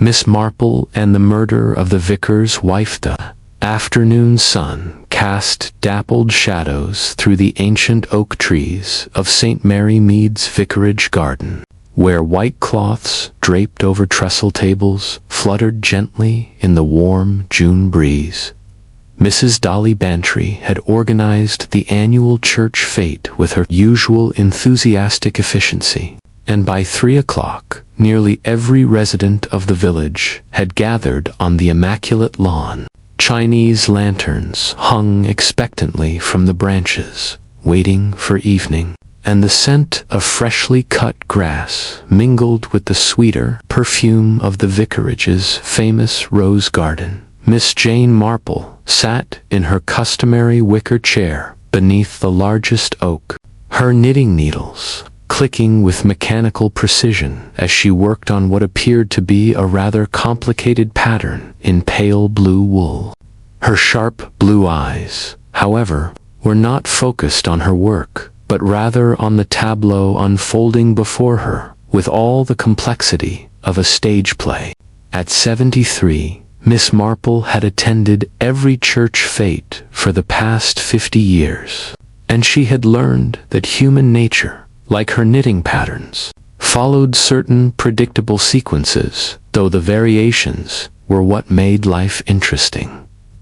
Miss Marple and the murder of the vicar's wife. The afternoon sun cast dappled shadows through the ancient oak trees of St. Mary Mead's vicarage garden, where white cloths draped over trestle tables fluttered gently in the warm June breeze. Mrs. Dolly Bantry had organized the annual church fete with her usual enthusiastic efficiency, and by 3 o'clock, nearly every resident of the village had gathered on the immaculate lawn. Chinese lanterns hung expectantly from the branches, waiting for evening, and the scent of freshly cut grass mingled with the sweeter perfume of the vicarage's famous rose garden. Miss Jane Marple sat in her customary wicker chair beneath the largest oak, her knitting needles clicking with mechanical precision as she worked on what appeared to be a rather complicated pattern in pale blue wool. Her sharp blue eyes, however, were not focused on her work, but rather on the tableau unfolding before her with all the complexity of a stage play. At 73, Miss Marple had attended every church fete for the past 50 years, and she had learned that human nature, like her knitting patterns, followed certain predictable sequences, though the variations were what made life interesting.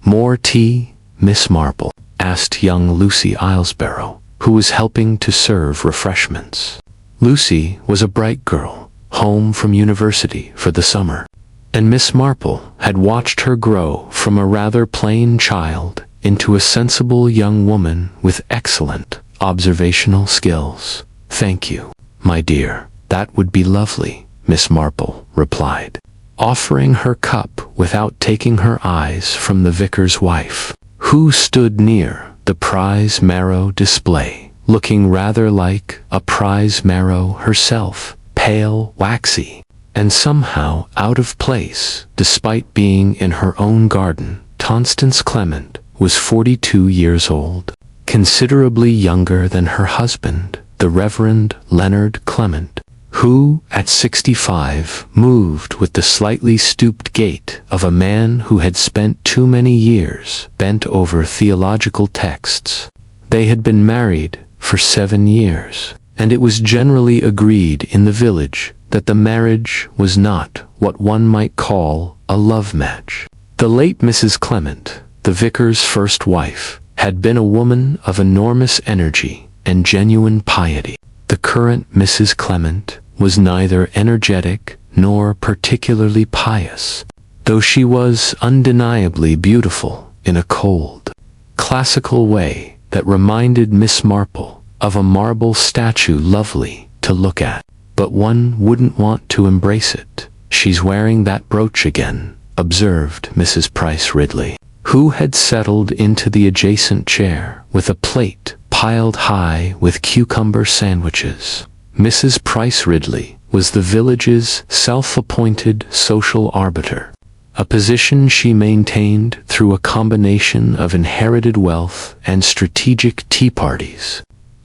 "More tea, Miss Marple?" asked young Lucy Islesborough, who was helping to serve refreshments. Lucy was a bright girl, home from university for the summer, and Miss Marple had watched her grow from a rather plain child into a sensible young woman with excellent observational skills. "Thank you, my dear, that would be lovely," Miss Marple replied, offering her cup without taking her eyes from the vicar's wife, who stood near the prize marrow display, looking rather like a prize marrow herself, pale, waxy, and somehow out of place despite being in her own garden. Constance Clement was 42 years old, considerably younger than her husband, the Reverend Leonard Clement, who, at 65, moved with the slightly stooped gait of a man who had spent too many years bent over theological texts. They had been married for 7 years, and it was generally agreed in the village that the marriage was not what one might call a love match. The late Mrs. Clement, the vicar's first wife, had been a woman of enormous energy and genuine piety. The current Mrs. Clement was neither energetic nor particularly pious, though she was undeniably beautiful in a cold, classical way that reminded Miss Marple of a marble statue lovely to look at, but one wouldn't want to embrace it. "She's wearing that brooch again," observed Mrs. Price Ridley, who had settled into the adjacent chair with a plate piled high with cucumber sandwiches. Mrs. Price Ridley was the village's self-appointed social arbiter, a position she maintained through a combination of inherited wealth and strategic tea parties.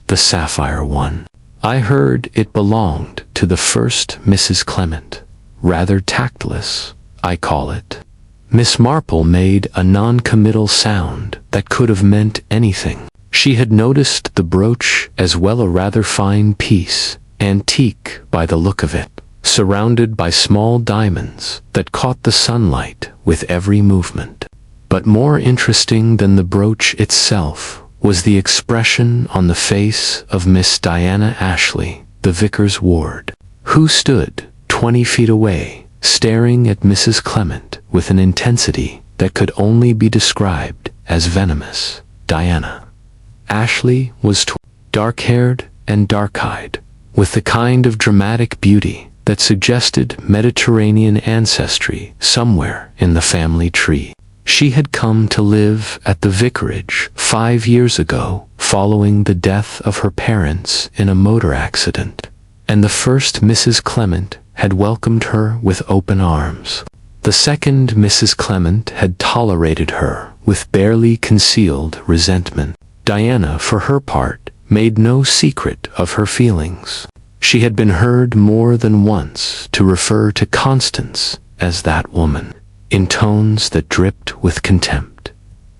The sapphire one. "I heard it belonged to the first Mrs. Clement. Rather tactless, I call it." Miss Marple made a non-committal sound that could have meant anything. She had noticed the brooch as well, a rather fine piece, antique by the look of it, surrounded by small diamonds that caught the sunlight with every movement. But more interesting than the brooch itself was the expression on the face of Miss Diana Ashley, the vicar's ward, who stood 20 feet away, staring at Mrs. Clement with an intensity that could only be described as venomous. Diana Ashley was dark-haired and dark-eyed, with the kind of dramatic beauty that suggested Mediterranean ancestry somewhere in the family tree. She had come to live at the vicarage 5 years ago, following the death of her parents in a motor accident, and the first Mrs. Clement had welcomed her with open arms. The second Mrs. Clement had tolerated her with barely concealed resentment. Diana, for her part, made no secret of her feelings. She had been heard more than once to refer to Constance as that woman, in tones that dripped with contempt.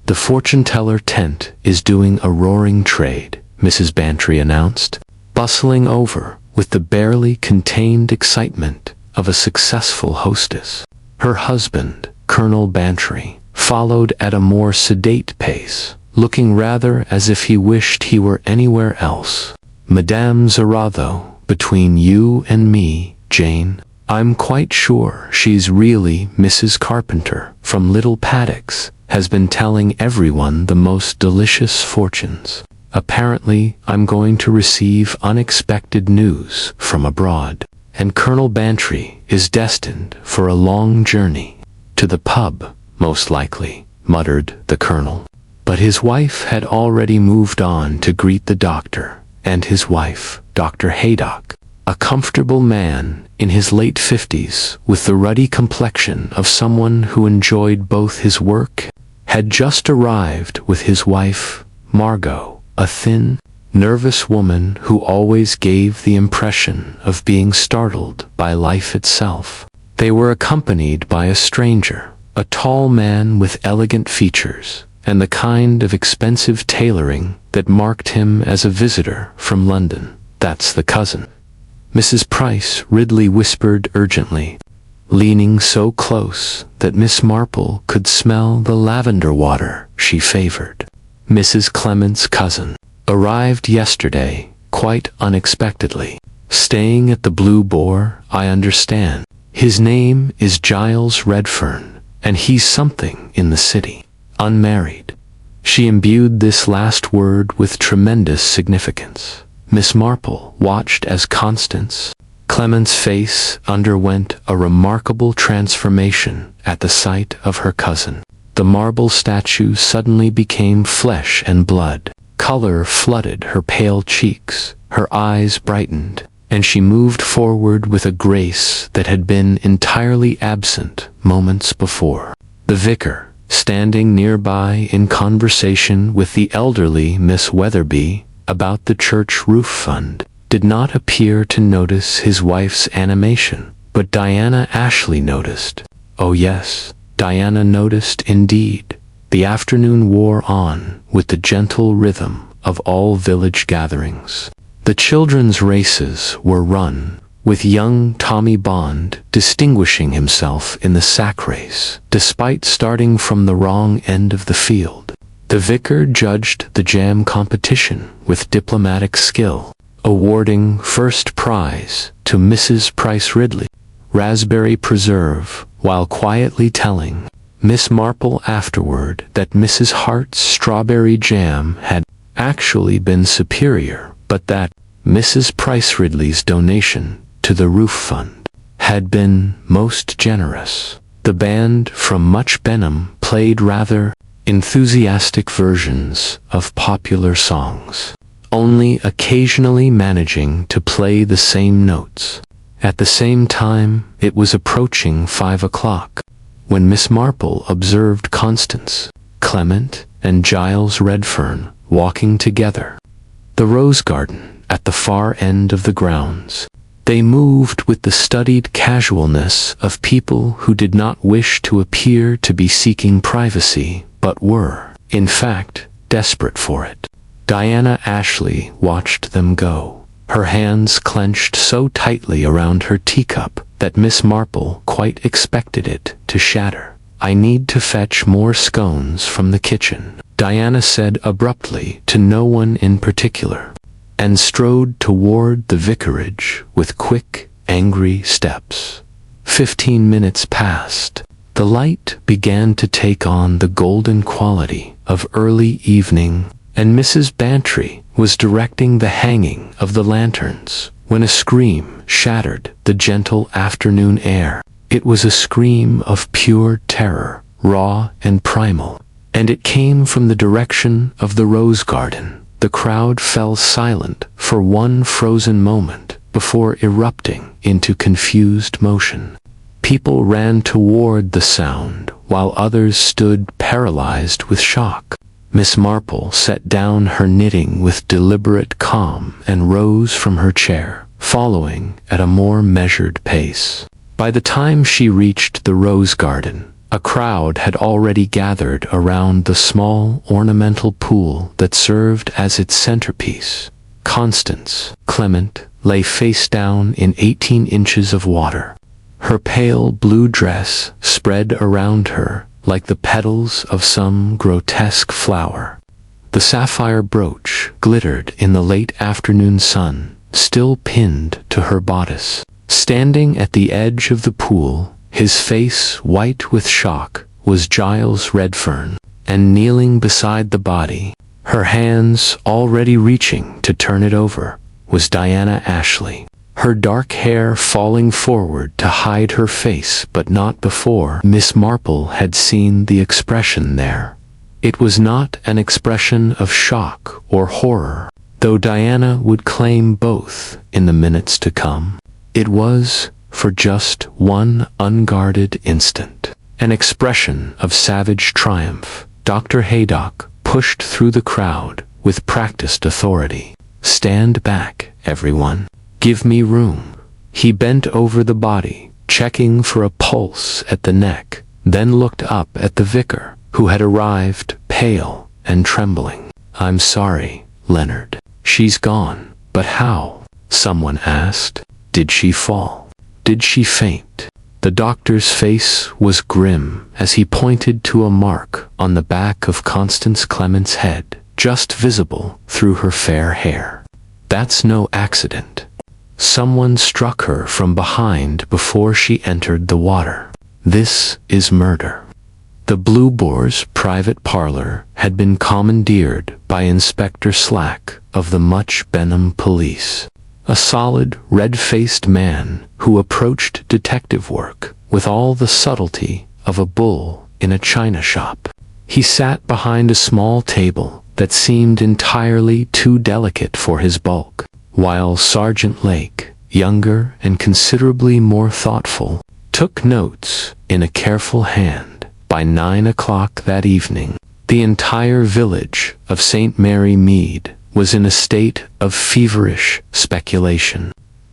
"The fortune-teller tent is doing a roaring trade," Mrs. Bantry announced, bustling over with the barely contained excitement of a successful hostess. Her husband, Colonel Bantry, followed at a more sedate pace, looking rather as if he wished he were anywhere else. "Madame Zarado, between you and me, Jane, I'm quite sure she's really Mrs. Carpenter from Little Paddocks, has been telling everyone the most delicious fortunes. Apparently, I'm going to receive unexpected news from abroad, and Colonel Bantry is destined for a long journey. To the pub, most likely," muttered the colonel. But his wife had already moved on to greet the doctor and his wife, Dr. Haydock, a comfortable man in his late 50s with the ruddy complexion of someone who enjoyed both his work, had just arrived with his wife, Margot, a thin, nervous woman who always gave the impression of being startled by life itself. They were accompanied by a stranger, a tall man with elegant features, and the kind of expensive tailoring that marked him as a visitor from London. "That's the cousin," Mrs. Price Ridley whispered urgently, leaning so close that Miss Marple could smell the lavender water she favored. "Mrs. Clement's cousin. Arrived yesterday, quite unexpectedly. Staying at the Blue Boar, I understand. His name is Giles Redfern, and he's something in the city. Unmarried." She imbued this last word with tremendous significance. Miss Marple watched as Constance Clement's face underwent a remarkable transformation at the sight of her cousin. The marble statue suddenly became flesh and blood. Color flooded her pale cheeks, her eyes brightened, and she moved forward with a grace that had been entirely absent moments before. The vicar, standing nearby in conversation with the elderly Miss Weatherby about the church roof fund, did not appear to notice his wife's animation, but Diana Ashley noticed. Oh yes, Diana noticed indeed. The afternoon wore on with the gentle rhythm of all village gatherings. The children's races were run, with young Tommy Bond distinguishing himself in the sack race, despite starting from the wrong end of the field. The vicar judged the jam competition with diplomatic skill, awarding first prize to Mrs. Price Ridley, raspberry preserve, while quietly telling Miss Marple afterward that Mrs. Hart's strawberry jam had actually been superior, but that Mrs. Price Ridley's donation to the roof fund had been most generous. The band from Much Benham played rather enthusiastic versions of popular songs, only occasionally managing to play the same notes. At the same time, it was approaching 5 o'clock, when Miss Marple observed Constance, Clement, and Giles Redfern walking together. The rose garden at the far end of the grounds. They moved with the studied casualness of people who did not wish to appear to be seeking privacy, but were, in fact, desperate for it. Diana Ashley watched them go, her hands clenched so tightly around her teacup that Miss Marple quite expected it to shatter. "I need to fetch more scones from the kitchen," Diana said abruptly to no one in particular, and strode toward the vicarage with quick, angry steps. 15 minutes passed. The light began to take on the golden quality of early evening, and Mrs. Bantry was directing the hanging of the lanterns when a scream shattered the gentle afternoon air. It was a scream of pure terror, raw and primal, and it came from the direction of the rose garden. The crowd fell silent for one frozen moment before erupting into confused motion. People ran toward the sound, while others stood paralyzed with shock. Miss Marple set down her knitting with deliberate calm and rose from her chair, following at a more measured pace. By the time she reached the rose garden, a crowd had already gathered around the small ornamental pool that served as its centerpiece. Constance Clement lay face down in 18 inches of water. Her pale blue dress spread around her like the petals of some grotesque flower. The sapphire brooch glittered in the late afternoon sun, still pinned to her bodice. Standing at the edge of the pool, his face white with shock, was Giles Redfern, and kneeling beside the body, her hands already reaching to turn it over, was Diana Ashley, her dark hair falling forward to hide her face, but not before Miss Marple had seen the expression there. It was not an expression of shock or horror, though Diana would claim both in the minutes to come. It was, for just one unguarded instant, an expression of savage triumph. Dr. Haydock pushed through the crowd with practiced authority. "Stand back, everyone. Give me room." He bent over the body, checking for a pulse at the neck, then looked up at the vicar, who had arrived, pale and trembling. "I'm sorry, Leonard. She's gone." "But how?" someone asked. "Did she fall? Did she faint?" The doctor's face was grim as he pointed to a mark on the back of Constance Clement's head, just visible through her fair hair. "That's no accident. Someone struck her from behind before she entered the water. This is murder." The Blue Boar's private parlor had been commandeered by Inspector Slack of the Much Benham Police, a solid, red-faced man who approached detective work with all the subtlety of a bull in a china shop. He sat behind a small table that seemed entirely too delicate for his bulk, while Sergeant Lake, younger and considerably more thoughtful, took notes in a careful hand. By 9 o'clock that evening, the entire village of St. Mary Mead was in a state of feverish speculation.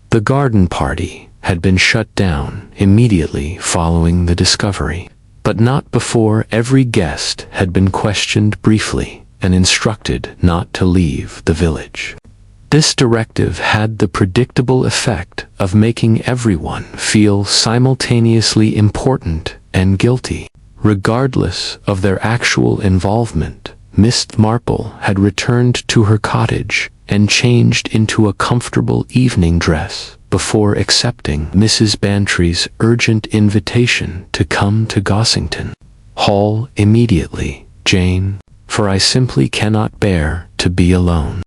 The garden party had been shut down immediately following the discovery, but not before every guest had been questioned briefly and instructed not to leave the village. This directive had the predictable effect of making everyone feel simultaneously important and guilty. Regardless of their actual involvement, Miss Marple had returned to her cottage and changed into a comfortable evening dress before accepting Mrs. Bantry's urgent invitation to come to Gossington Hall immediately, Jane, for I simply cannot bear to be alone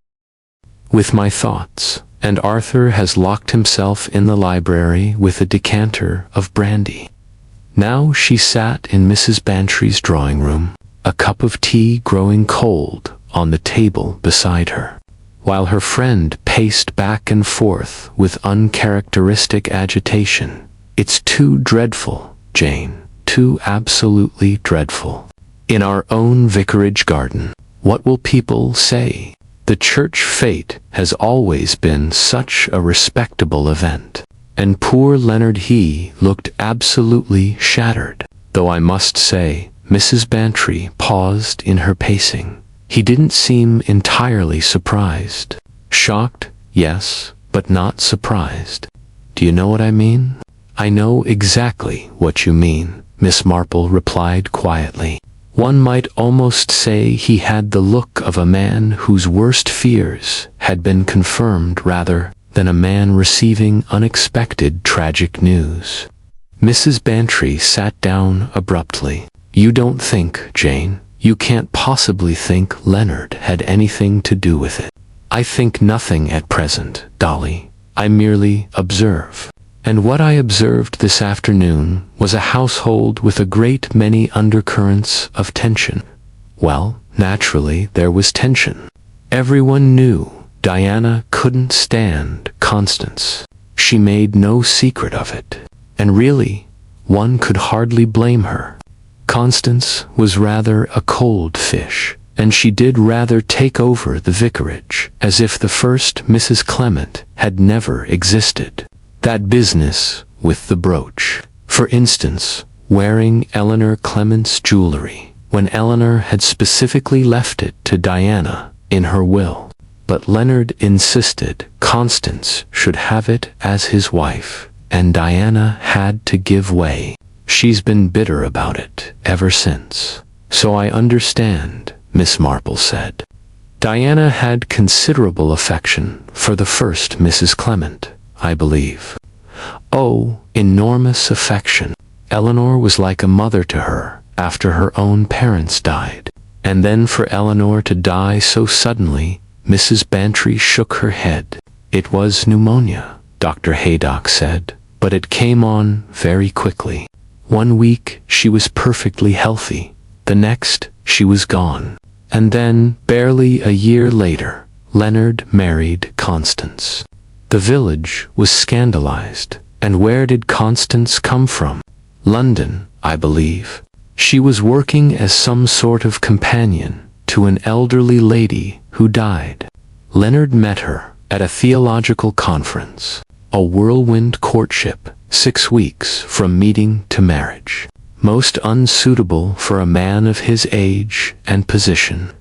with my thoughts, and Arthur has locked himself in the library with a decanter of brandy. Now she sat in Mrs. Bantry's drawing room, a cup of tea growing cold on the table beside her, while her friend paced back and forth with uncharacteristic agitation. "It's too dreadful, Jane, too absolutely dreadful. In our own vicarage garden, what will people say? The church fete has always been such a respectable event. And poor Leonard, he looked absolutely shattered, though I must say," Mrs. Bantry paused in her pacing. "He didn't seem entirely surprised. Shocked, yes, but not surprised. Do you know what I mean?" "I know exactly what you mean," Miss Marple replied quietly. "One might almost say he had the look of a man whose worst fears had been confirmed rather than a man receiving unexpected tragic news." Mrs. Bantry sat down abruptly. "You don't think, Jane, you can't possibly think Leonard had anything to do with it." "I think nothing at present, Dolly. I merely observe. And what I observed this afternoon was a household with a great many undercurrents of tension." Well, naturally there was tension. Everyone knew Diana couldn't stand Constance. She made no secret of it. And really, one could hardly blame her. Constance was rather a cold fish, and she did rather take over the vicarage, as if the first Mrs. Clement had never existed. That business with the brooch. For instance, wearing Eleanor Clement's jewelry, when Eleanor had specifically left it to Diana in her will. But Leonard insisted Constance should have it as his wife, and Diana had to give way. She's been bitter about it ever since. So I understand, Miss Marple said. Diana had considerable affection for the first Mrs. Clement, I believe. Oh, enormous affection. Eleanor was like a mother to her after her own parents died. And then for Eleanor to die so suddenly, Mrs. Bantry shook her head. It was pneumonia, Dr. Haydock said, but it came on very quickly. 1 week she was perfectly healthy. The next, she was gone. And then, barely a year later, Leonard married Constance. The village was scandalized. And where did Constance come from? London, I believe. She was working as some sort of companion to an elderly lady who died. Leonard met her at a theological conference. A whirlwind courtship, 6 weeks from meeting to marriage. Most unsuitable for a man of his age and position.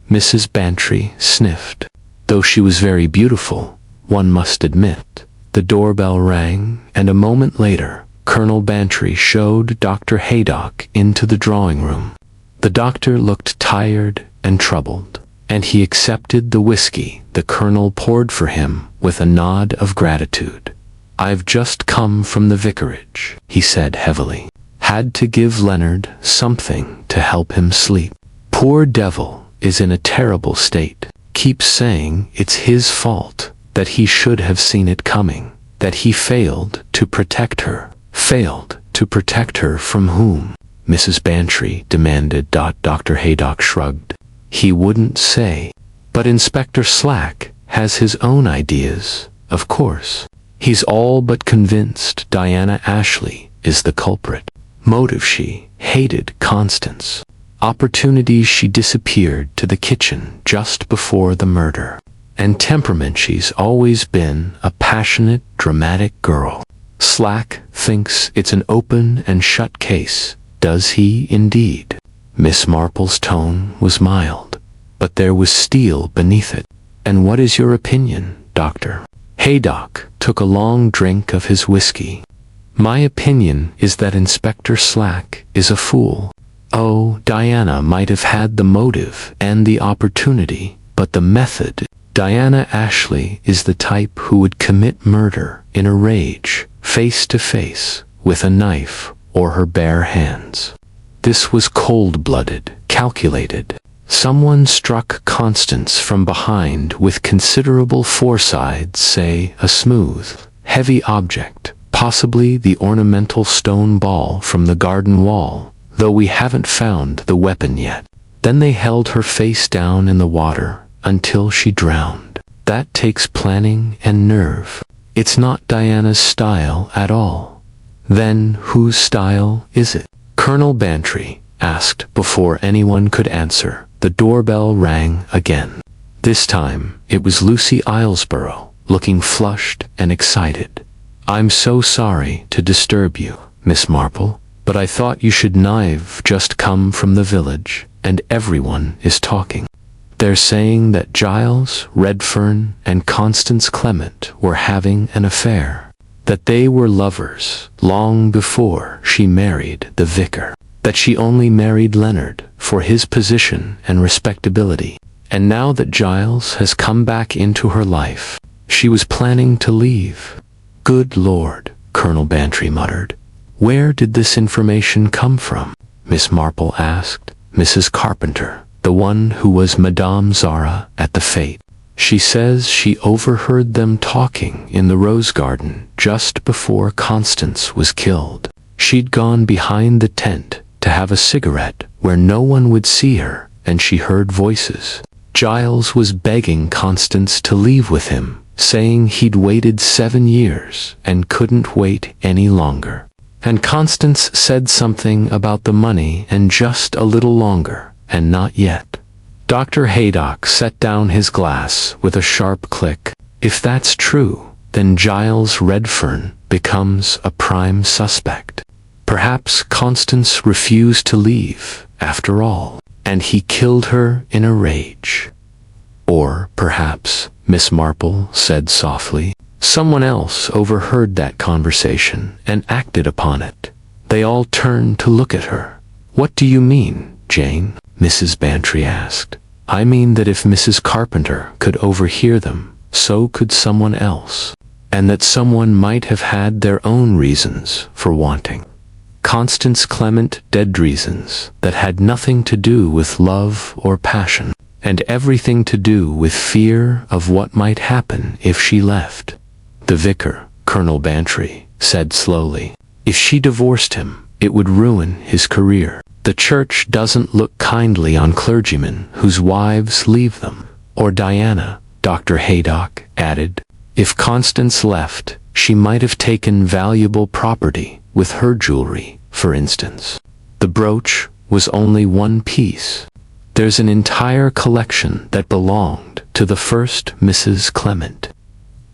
Mrs. Bantry sniffed. Though she was very beautiful, one must admit. The doorbell rang, and a moment later, Colonel Bantry showed Dr. Haydock into the drawing room. The doctor looked tired and troubled, and he accepted the whiskey the colonel poured for him with a nod of gratitude. "I've just come from the vicarage," he said heavily. "Had to give Leonard something to help him sleep. Poor devil is in a terrible state. Keeps saying it's his fault, that he should have seen it coming, that he failed to protect her." Failed to protect her from whom? Mrs. Bantry demanded. Dr. Haydock shrugged. He wouldn't say. But Inspector Slack has his own ideas, of course. He's all but convinced Diana Ashley is the culprit. Motive: she hated Constance. Opportunity: she disappeared to the kitchen just before the murder. And temperament: she's always been a passionate, dramatic girl. Slack thinks it's an open and shut case. Does he indeed? Miss Marple's tone was mild, but there was steel beneath it. And what is your opinion, Doctor? Haydock took a long drink of his whiskey. My opinion is that Inspector Slack is a fool. Oh, Diana might have had the motive and the opportunity, but the method. Diana Ashley is the type who would commit murder in a rage, face to face, with a knife or her bare hands. This was cold-blooded, calculated. Someone struck Constance from behind with considerable foresight, say a smooth, heavy object, possibly the ornamental stone ball from the garden wall, though we haven't found the weapon yet. Then they held her face down in the water until she drowned. That takes planning and nerve. It's not Diana's style at all. Then whose style is it? Colonel Bantry asked before anyone could answer. The doorbell rang again. This time it was Lucy Islesborough, looking flushed and excited. "I'm so sorry to disturb you, Miss Marple, but I thought you should know I've just come from the village, and everyone is talking. They're saying that Giles Redfern and Constance Clement were having an affair, that they were lovers long before she married the vicar, that she only married Leonard for his position and respectability, and now that Giles has come back into her life, she was planning to leave." "Good Lord," Colonel Bantry muttered. "Where did this information come from?" Miss Marple asked. "Mrs. Carpenter, the one who was Madame Zara at the fete. She says she overheard them talking in the rose garden just before Constance was killed. She'd gone behind the tent to have a cigarette where no one would see her, and she heard voices. Giles was begging Constance to leave with him, saying he'd waited 7 years and couldn't wait any longer. And Constance said something about the money and just a little longer, and not yet." Dr. Haydock set down his glass with a sharp click. "If that's true, then Giles Redfern becomes a prime suspect. Perhaps Constance refused to leave, after all, and he killed her in a rage. Or perhaps, Miss Marple said softly, someone else overheard that conversation and acted upon it. They all turned to look at her. What do you mean, Jane? Mrs. Bantry asked. I mean that if Mrs. Carpenter could overhear them, so could someone else, and that someone might have had their own reasons for wanting. Constance Clement dead reasons that had nothing to do with love or passion, and everything to do with fear of what might happen if she left. The vicar, Colonel Bantry, said slowly, if she divorced him, it would ruin his career. The church doesn't look kindly on clergymen whose wives leave them. Or Diana, Dr. Haydock added. If Constance left, she might have taken valuable property, with her jewelry, for instance. The brooch was only one piece. There's an entire collection that belonged to the first Mrs. Clement.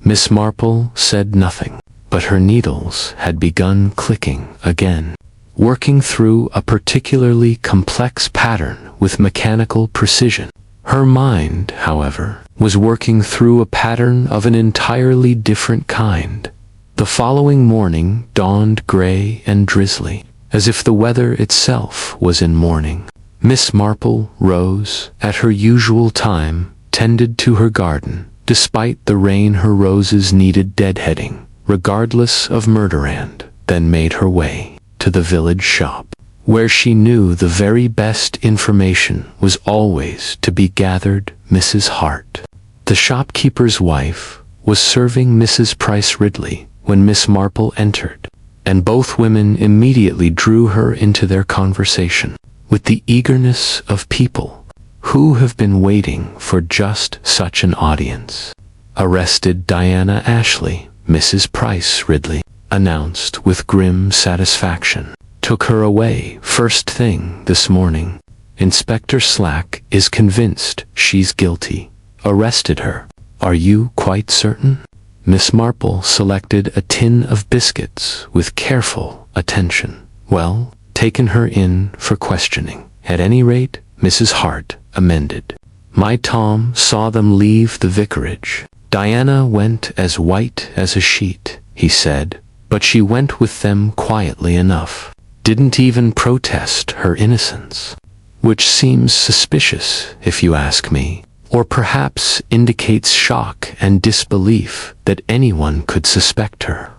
Miss Marple said nothing, but her needles had begun clicking again, working through a particularly complex pattern with mechanical precision. Her mind, however, was working through a pattern of an entirely different kind. The following morning dawned gray and drizzly, as if the weather itself was in mourning. Miss Marple rose at her usual time, tended to her garden. Despite the rain, her roses needed deadheading, regardless of murderand, then made her way to the village shop, where she knew the very best information was always to be gathered. Mrs. Hart, the shopkeeper's wife, was serving Mrs. Price Ridley when Miss Marple entered, and both women immediately drew her into their conversation with the eagerness of people who have been waiting for just such an audience. Arrested Diana Ashley, Mrs. Price Ridley announced with grim satisfaction. Took her away first thing this morning. Inspector Slack is convinced she's guilty. Arrested her. Are you quite certain? Miss Marple selected a tin of biscuits with careful attention. Well, taken her in for questioning. At any rate, Mrs. Hart amended. My Tom saw them leave the vicarage. Diana went as white as a sheet, he said, but she went with them quietly enough. Didn't even protest her innocence, which seems suspicious if you ask me, or perhaps indicates shock and disbelief that anyone could suspect her.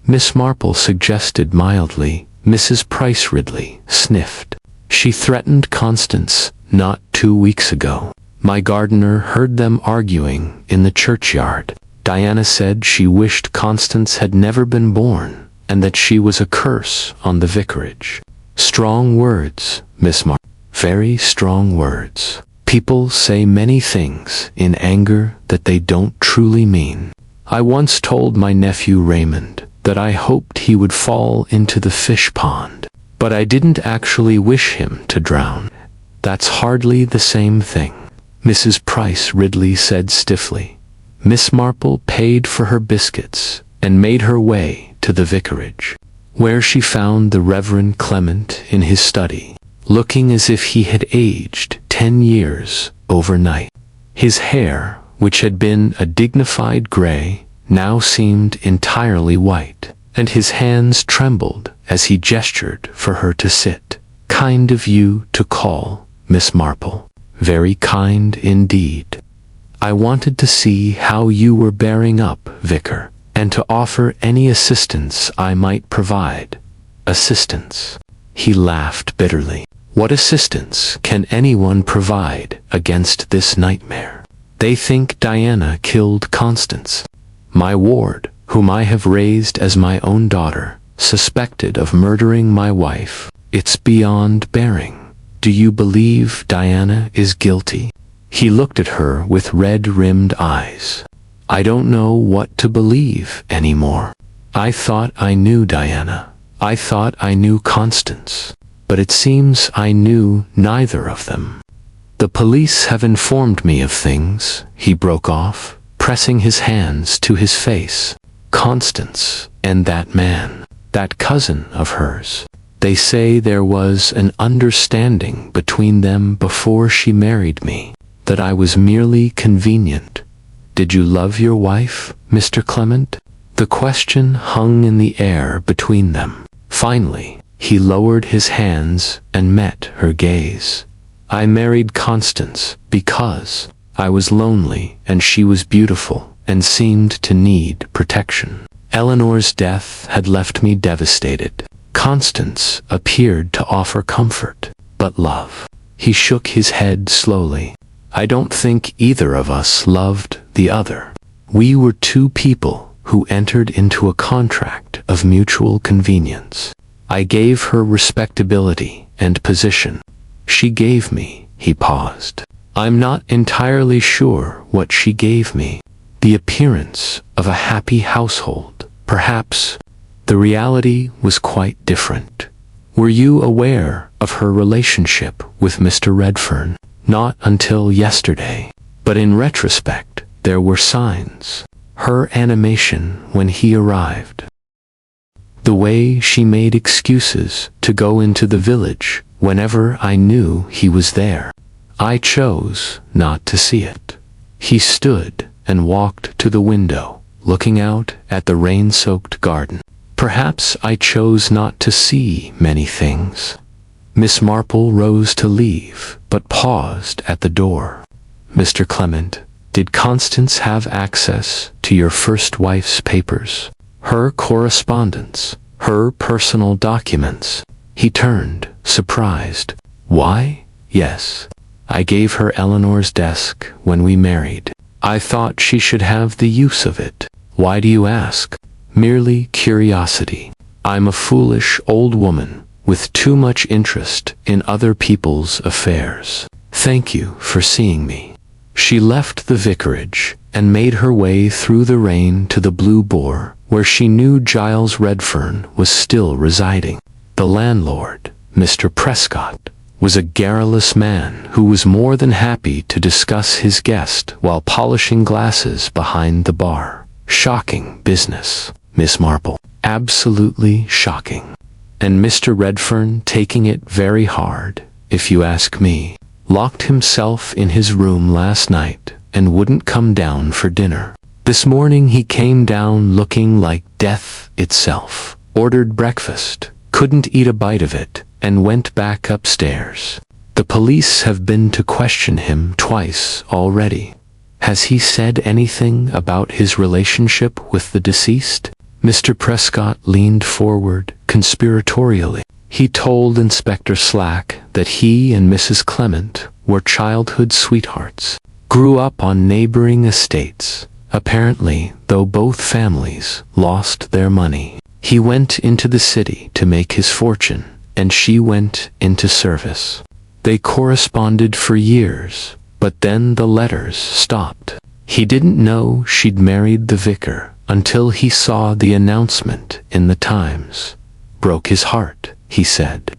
Miss Marple suggested mildly. Mrs. Price Ridley sniffed. She threatened Constance not 2 weeks ago. My gardener heard them arguing in the churchyard. Diana said she wished Constance had never been born, and that she was a curse on the vicarage. Strong words, Miss Marple. Very strong words. People say many things in anger that they don't truly mean. I once told my nephew Raymond that I hoped he would fall into the fish pond, but I didn't actually wish him to drown. That's hardly the same thing, Mrs. Price Ridley said stiffly. Miss Marple paid for her biscuits and made her way to the vicarage, where she found the Reverend Clement in his study, looking as if he had aged 10 years overnight. His hair, which had been a dignified gray, now seemed entirely white, and his hands trembled as he gestured for her to sit. Kind of you to call, Miss Marple. Very kind indeed. I wanted to see how you were bearing up, Vicar, and to offer any assistance I might provide. Assistance? He laughed bitterly. What assistance can anyone provide against this nightmare? They think Diana killed Constance, my ward, whom I have raised as my own daughter, suspected of murdering my wife. It's beyond bearing. Do you believe Diana is guilty? He looked at her with red-rimmed eyes. I don't know what to believe anymore. I thought I knew Diana. I thought I knew Constance. But it seems I knew neither of them. The police have informed me of things, he broke off, pressing his hands to his face. Constance And that man, that cousin of hers, they say there was an understanding between them before she married me, that I was merely convenient. Did you love your wife, Mr. Clement? The question hung in the air between them. Finally, he lowered his hands and met her gaze. I married Constance because I was lonely and she was beautiful and seemed to need protection. Eleanor's death had left me devastated. Constance appeared to offer comfort, but love. He shook his head slowly. I don't think either of us loved the other. We were two people who entered into a contract of mutual convenience. I gave her respectability and position. She gave me, he paused. I'm not entirely sure what she gave me. The appearance of a happy household, perhaps. The reality was quite different. Were you aware of her relationship with Mr. Redfern? Not until yesterday. But in retrospect, there were signs. Her animation when he arrived. The way she made excuses to go into the village whenever I knew he was there. I chose not to see it. He stood and walked to the window, looking out at the rain-soaked garden. Perhaps I chose not to see many things. Miss Marple rose to leave, but paused at the door. Mr. Clement, did Constance have access to your first wife's papers? Her correspondence? Her personal documents? He turned, surprised. Why? Yes. I gave her Eleanor's desk when we married. I thought she should have the use of it. Why do you ask? Merely curiosity. I'm a foolish old woman with too much interest in other people's affairs. Thank you for seeing me. She left the vicarage and made her way through the rain to the Blue Boar, where she knew Giles Redfern was still residing. The landlord, Mr. Prescott, was a garrulous man who was more than happy to discuss his guest while polishing glasses behind the bar. Shocking business, Miss Marple. Absolutely shocking. And Mr. Redfern taking it very hard, if you ask me. Locked himself in his room last night and wouldn't come down for dinner. This morning he came down looking like death itself. Ordered breakfast, couldn't eat a bite of it, and went back upstairs. The police have been to question him twice already. Has he said anything about his relationship with the deceased? Mr. Prescott leaned forward conspiratorially. He told Inspector Slack that he and Mrs. Clement were childhood sweethearts, grew up on neighboring estates. Apparently, though both families lost their money, he went into the city to make his fortune, and she went into service. They corresponded for years, but then the letters stopped. He didn't know she'd married the vicar until he saw the announcement in the Times. Broke his heart, he said.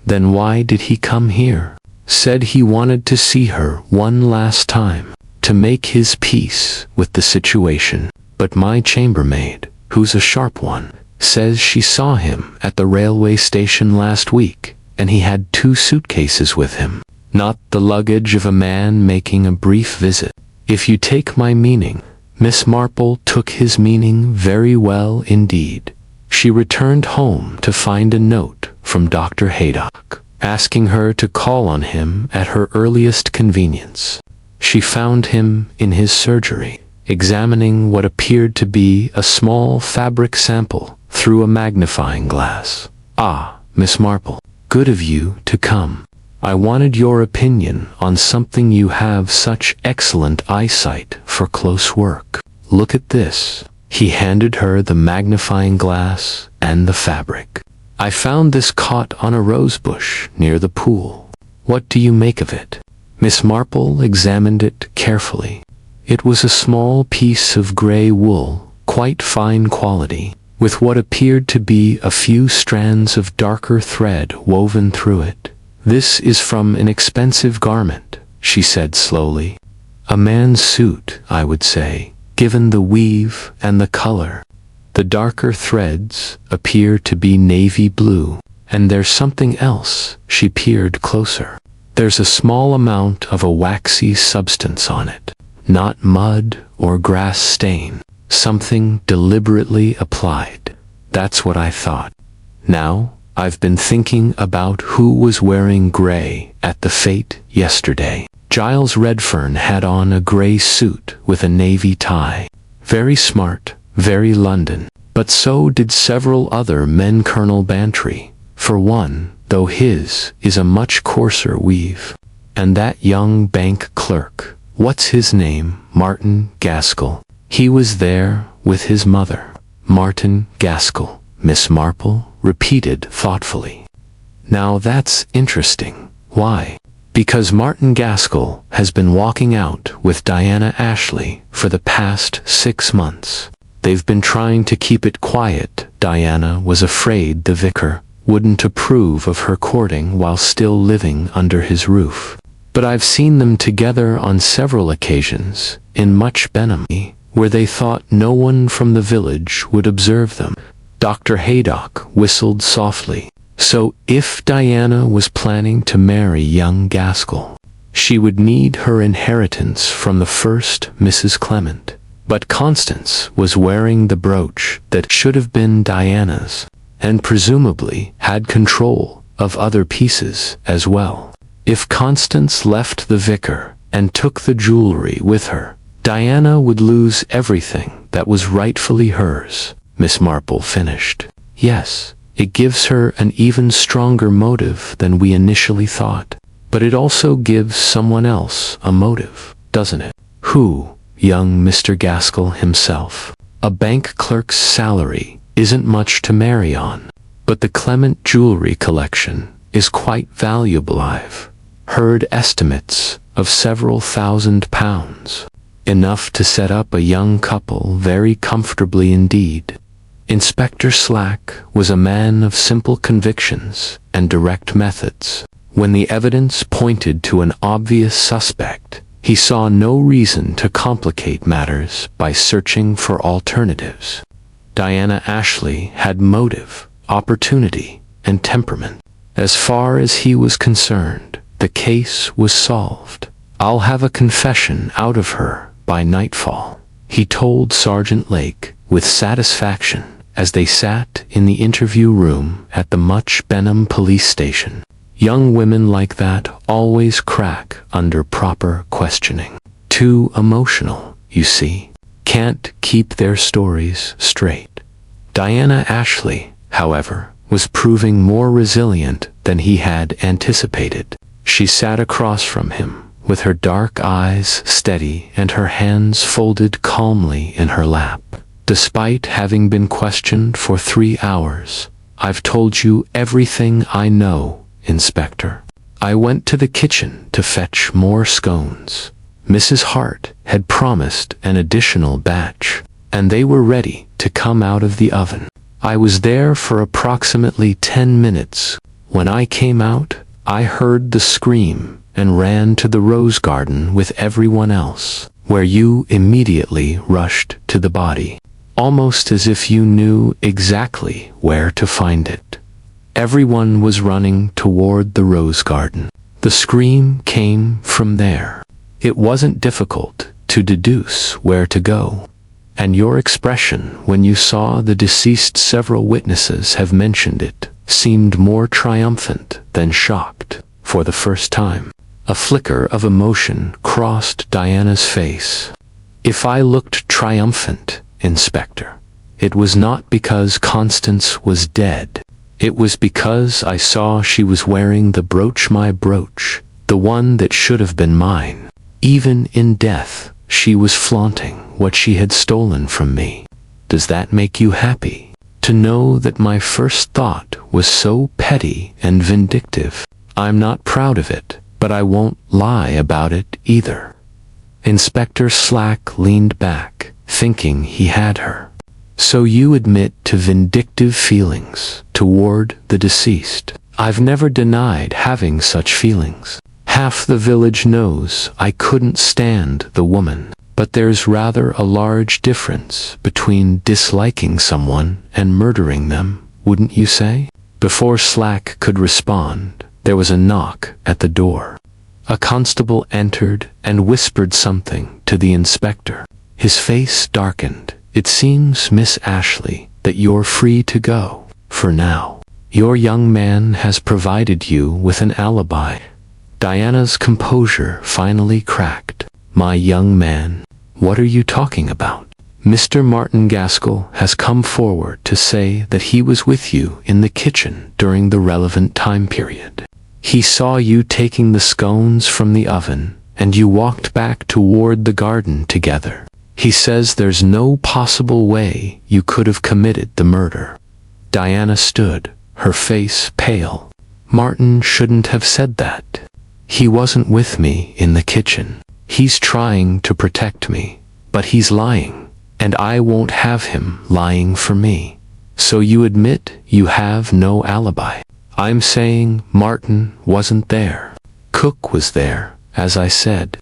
Then why did he come here? Said he wanted to see her one last time, to make his peace with the situation. But my chambermaid, who's a sharp one, says she saw him at the railway station last week, and he had 2 suitcases with him. Not the luggage of a man making a brief visit. If you take my meaning, Miss Marple took his meaning very well indeed. She returned home to find a note from Dr. Haydock, asking her to call on him at her earliest convenience. She found him in his surgery, examining what appeared to be a small fabric sample through a magnifying glass. Ah, Miss Marple, good of you to come. I wanted your opinion on something. You have such excellent eyesight for close work. Look at this. He handed her the magnifying glass and the fabric. I found this caught on a rosebush near the pool. What do you make of it? Miss Marple examined it carefully. It was a small piece of grey wool, quite fine quality, with what appeared to be a few strands of darker thread woven through it. This is from an expensive garment, she said slowly. A man's suit, I would say, given the weave and the color. The darker threads appear to be navy blue, and there's something else. She peered closer. There's a small amount of a waxy substance on it. Not mud or grass stain. Something deliberately applied. That's what I thought. Now, I've been thinking about who was wearing gray at the fete yesterday. Giles Redfern had on a gray suit with a navy tie. Very smart, very London. But so did several other men. Colonel Bantry, for one, though his is a much coarser weave. And that young bank clerk, what's his name? Martin Gaskell. He was there with his mother. Martin Gaskell, Miss Marple repeated thoughtfully. Now that's interesting. Why? Because Martin Gaskell has been walking out with Diana Ashley for the past 6 months. They've been trying to keep it quiet. Diana was afraid the vicar wouldn't approve of her courting while still living under his roof. But I've seen them together on several occasions, in Much Benham, where they thought no one from the village would observe them. Dr. Haydock whistled softly. So if Diana was planning to marry young Gaskell, she would need her inheritance from the first Mrs. Clement. But Constance was wearing the brooch that should have been Diana's, and presumably had control of other pieces as well. If Constance left the vicar and took the jewelry with her, Diana would lose everything that was rightfully hers. Miss Marple finished. Yes, it gives her an even stronger motive than we initially thought. But it also gives someone else a motive, doesn't it? Who? Young Mr. Gaskell himself. A bank clerk's salary isn't much to marry on, but the Clement jewelry collection is quite valuable. I've heard estimates of several £1,000s. Enough to set up a young couple very comfortably indeed. Inspector Slack was a man of simple convictions and direct methods. When the evidence pointed to an obvious suspect, he saw no reason to complicate matters by searching for alternatives. Diana Ashley had motive, opportunity, and temperament. As far as he was concerned, the case was solved. I'll have a confession out of her by nightfall, he told Sergeant Lake with satisfaction as they sat in the interview room at the Much Benham police station. Young women like that always crack under proper questioning. Too emotional, you see. Can't keep their stories straight. Diana Ashley, however, was proving more resilient than he had anticipated. She sat across from him, with her dark eyes steady and her hands folded calmly in her lap. Despite having been questioned for 3 hours, I've told you everything I know, Inspector. I went to the kitchen to fetch more scones. Mrs. Hart had promised an additional batch, and they were ready to come out of the oven. I was there for approximately 10 minutes. When I came out, I heard the scream and ran to the rose garden with everyone else, where you immediately rushed to the body, almost as if you knew exactly where to find it. Everyone was running toward the rose garden. The scream came from there. It wasn't difficult to deduce where to go. And your expression when you saw the deceased, several witnesses have mentioned it, seemed more triumphant than shocked. For the first time, a flicker of emotion crossed Diana's face. If I looked triumphant, Inspector, it was not because Constance was dead. It was because I saw she was wearing the brooch, my brooch, the one that should have been mine. Even in death, she was flaunting what she had stolen from me. Does that make you happy? To know that my first thought was so petty and vindictive? I'm not proud of it, but I won't lie about it either. Inspector Slack leaned back, thinking he had her. So you admit to vindictive feelings toward the deceased? I've never denied having such feelings. Half the village knows I couldn't stand the woman. But there's rather a large difference between disliking someone and murdering them, wouldn't you say? Before Slack could respond, there was a knock at the door. A constable entered and whispered something to the inspector. His face darkened. "It seems, Miss Ashley, that you're free to go, for now. Your young man has provided you with an alibi." Diana's composure finally cracked. "My young man? What are you talking about?" "Mr. Martin Gaskell has come forward to say that he was with you in the kitchen during the relevant time period. He saw you taking the scones from the oven, and you walked back toward the garden together. He says there's no possible way you could have committed the murder." Diana stood, her face pale. "Martin shouldn't have said that. He wasn't with me in the kitchen. He's trying to protect me, but he's lying, and I won't have him lying for me. So you admit you have no alibi?" "I'm saying Martin wasn't there. Cook was there, as I said.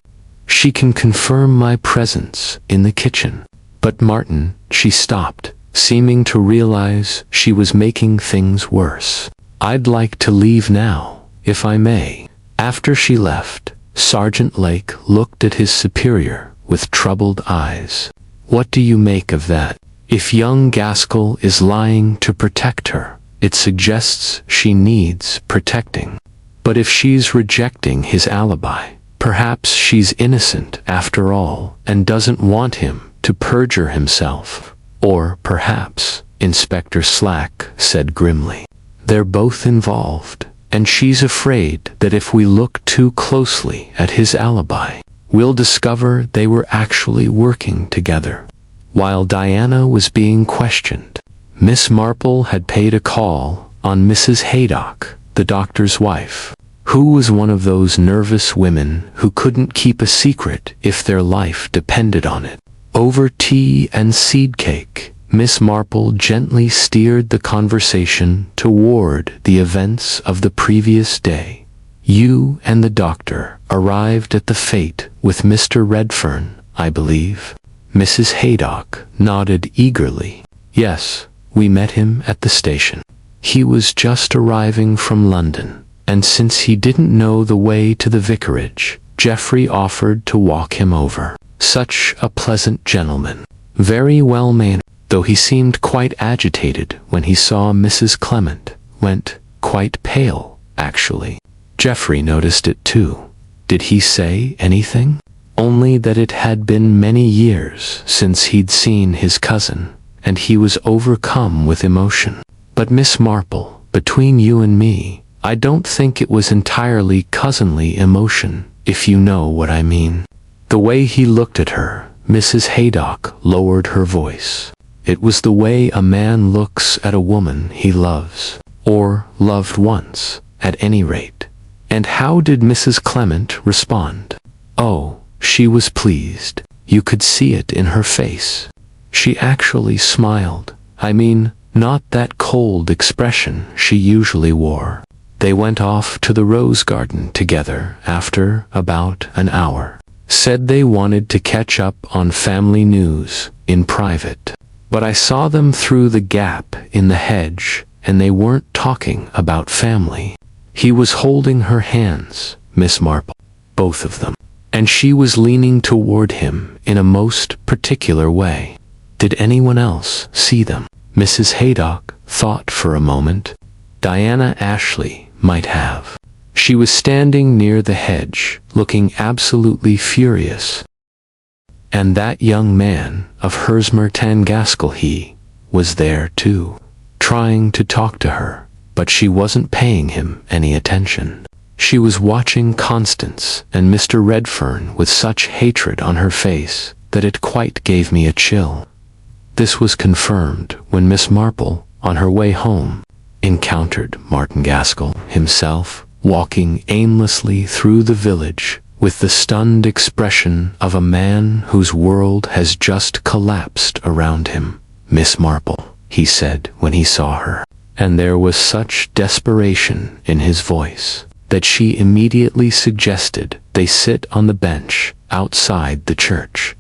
She can confirm my presence in the kitchen." "But Martin," she stopped, seeming to realize she was making things worse. "I'd like to leave now, if I may." After she left, Sergeant Lake looked at his superior with troubled eyes. "What do you make of that? If young Gaskell is lying to protect her, it suggests she needs protecting. But if she's rejecting his alibi, perhaps she's innocent after all and doesn't want him to perjure himself. Or perhaps," Inspector Slack said grimly, "they're both involved, and she's afraid that if we look too closely at his alibi, we'll discover they were actually working together." While Diana was being questioned, Miss Marple had paid a call on Mrs. Haydock, the doctor's wife, who was one of those nervous women who couldn't keep a secret if their life depended on it. Over tea and seed cake, Miss Marple gently steered the conversation toward the events of the previous day. "You and the doctor arrived at the fete with Mr. Redfern, I believe?" Mrs. Haydock nodded eagerly. "Yes, we met him at the station. He was just arriving from London, and since he didn't know the way to the vicarage, Geoffrey offered to walk him over. Such a pleasant gentleman. Very well mannered, though he seemed quite agitated when he saw Mrs. Clement. Went quite pale, actually. Geoffrey noticed it too. Did he say anything?" "Only that it had been many years since he'd seen his cousin, and he was overcome with emotion. But Miss Marple, between you and me, I don't think it was entirely cousinly emotion, if you know what I mean. The way he looked at her," Mrs. Haydock lowered her voice. "It was the way a man looks at a woman he loves, or loved once, at any rate." "And how did Mrs. Clement respond?" "Oh, she was pleased. You could see it in her face. She actually smiled. I mean, not that cold expression she usually wore. They went off to the rose garden together after about an hour. Said they wanted to catch up on family news in private. But I saw them through the gap in the hedge, and they weren't talking about family. He was holding her hands, Miss Marple, both of them, and she was leaning toward him in a most particular way. Did anyone else see them?" Mrs. Haydock thought for a moment. Diana Ashley might have. She was standing near the hedge, looking absolutely furious. And that young man of hers, Martin Gaskell, he was there too, trying to talk to her, but she wasn't paying him any attention. She was watching Constance and Mr. Redfern with such hatred on her face that it quite gave me a chill. This was confirmed when Miss Marple, on her way home, encountered Martin Gaskell himself, walking aimlessly through the village with the stunned expression of a man whose world has just collapsed around him. "Miss Marple," he said when he saw her, and there was such desperation in his voice that she immediately suggested they sit on the bench outside the church.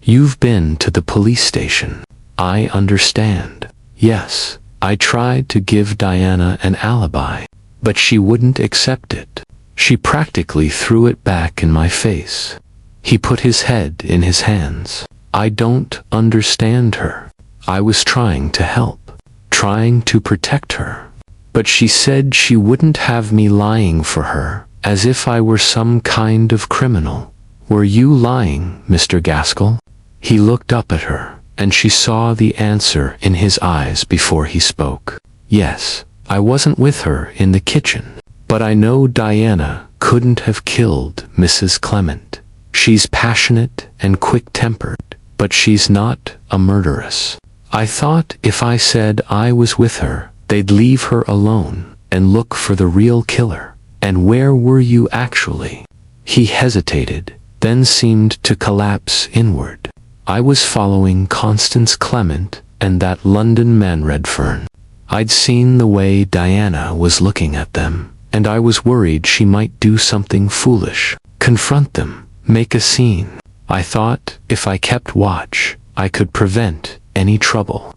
You've been to the police station. I understand. Yes, I tried to give Diana an alibi, but she wouldn't accept it. She practically threw it back in my face. He put his head in his hands. I don't understand her. I was trying to help, trying to protect her. But she said she wouldn't have me lying for her, as if I were some kind of criminal. Were you lying, Mr. Gaskell? He looked up at her, and she saw the answer in his eyes before he spoke. Yes, I wasn't with her in the kitchen, but I know Diana couldn't have killed Mrs. Clement. She's passionate and quick-tempered, but she's not a murderess. I thought if I said I was with her, they'd leave her alone and look for the real killer. And where were you actually? He hesitated, then seemed to collapse inward. I was following Constance Clement and that London man Redfern. I'd seen the way Diana was looking at them, and I was worried she might do something foolish, confront them, make a scene. I thought if I kept watch, I could prevent any trouble.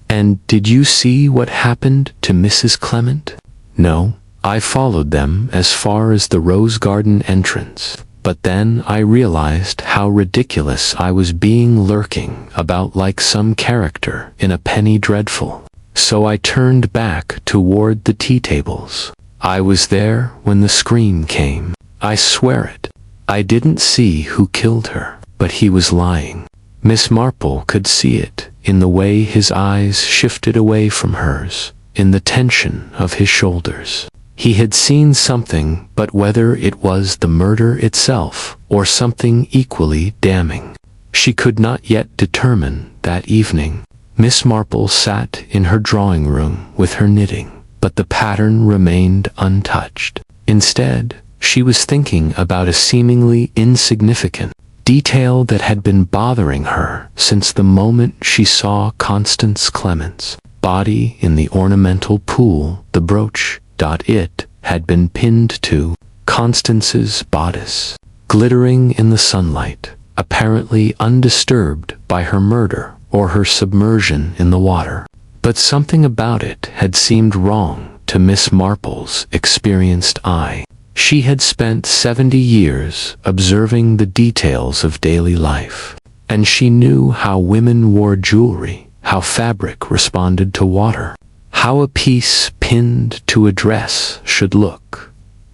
And did you see what happened to Mrs. Clement? No, I followed them as far as the rose garden entrance, but then I realized how ridiculous I was being, lurking about like some character in a penny dreadful. So I turned back toward the tea tables. I was there when the scream came. I swear it. I didn't see who killed her, but he was lying. Miss Marple could see it in the way his eyes shifted away from hers, in the tension of his shoulders. He had seen something, but whether it was the murder itself or something equally damning, she could not yet determine that evening. Miss Marple sat in her drawing room with her knitting, but the pattern remained untouched. Instead, she was thinking about a seemingly insignificant detail that had been bothering her since the moment she saw Constance Clement's body in the ornamental pool. The brooch it had been pinned to Constance's bodice, glittering in the sunlight, apparently undisturbed by her murder or her submersion in the water. But something about it had seemed wrong to Miss Marple's experienced eye. She had spent 70 years observing the details of daily life, and she knew how women wore jewelry, how fabric responded to water, how a piece pinned to a dress should look.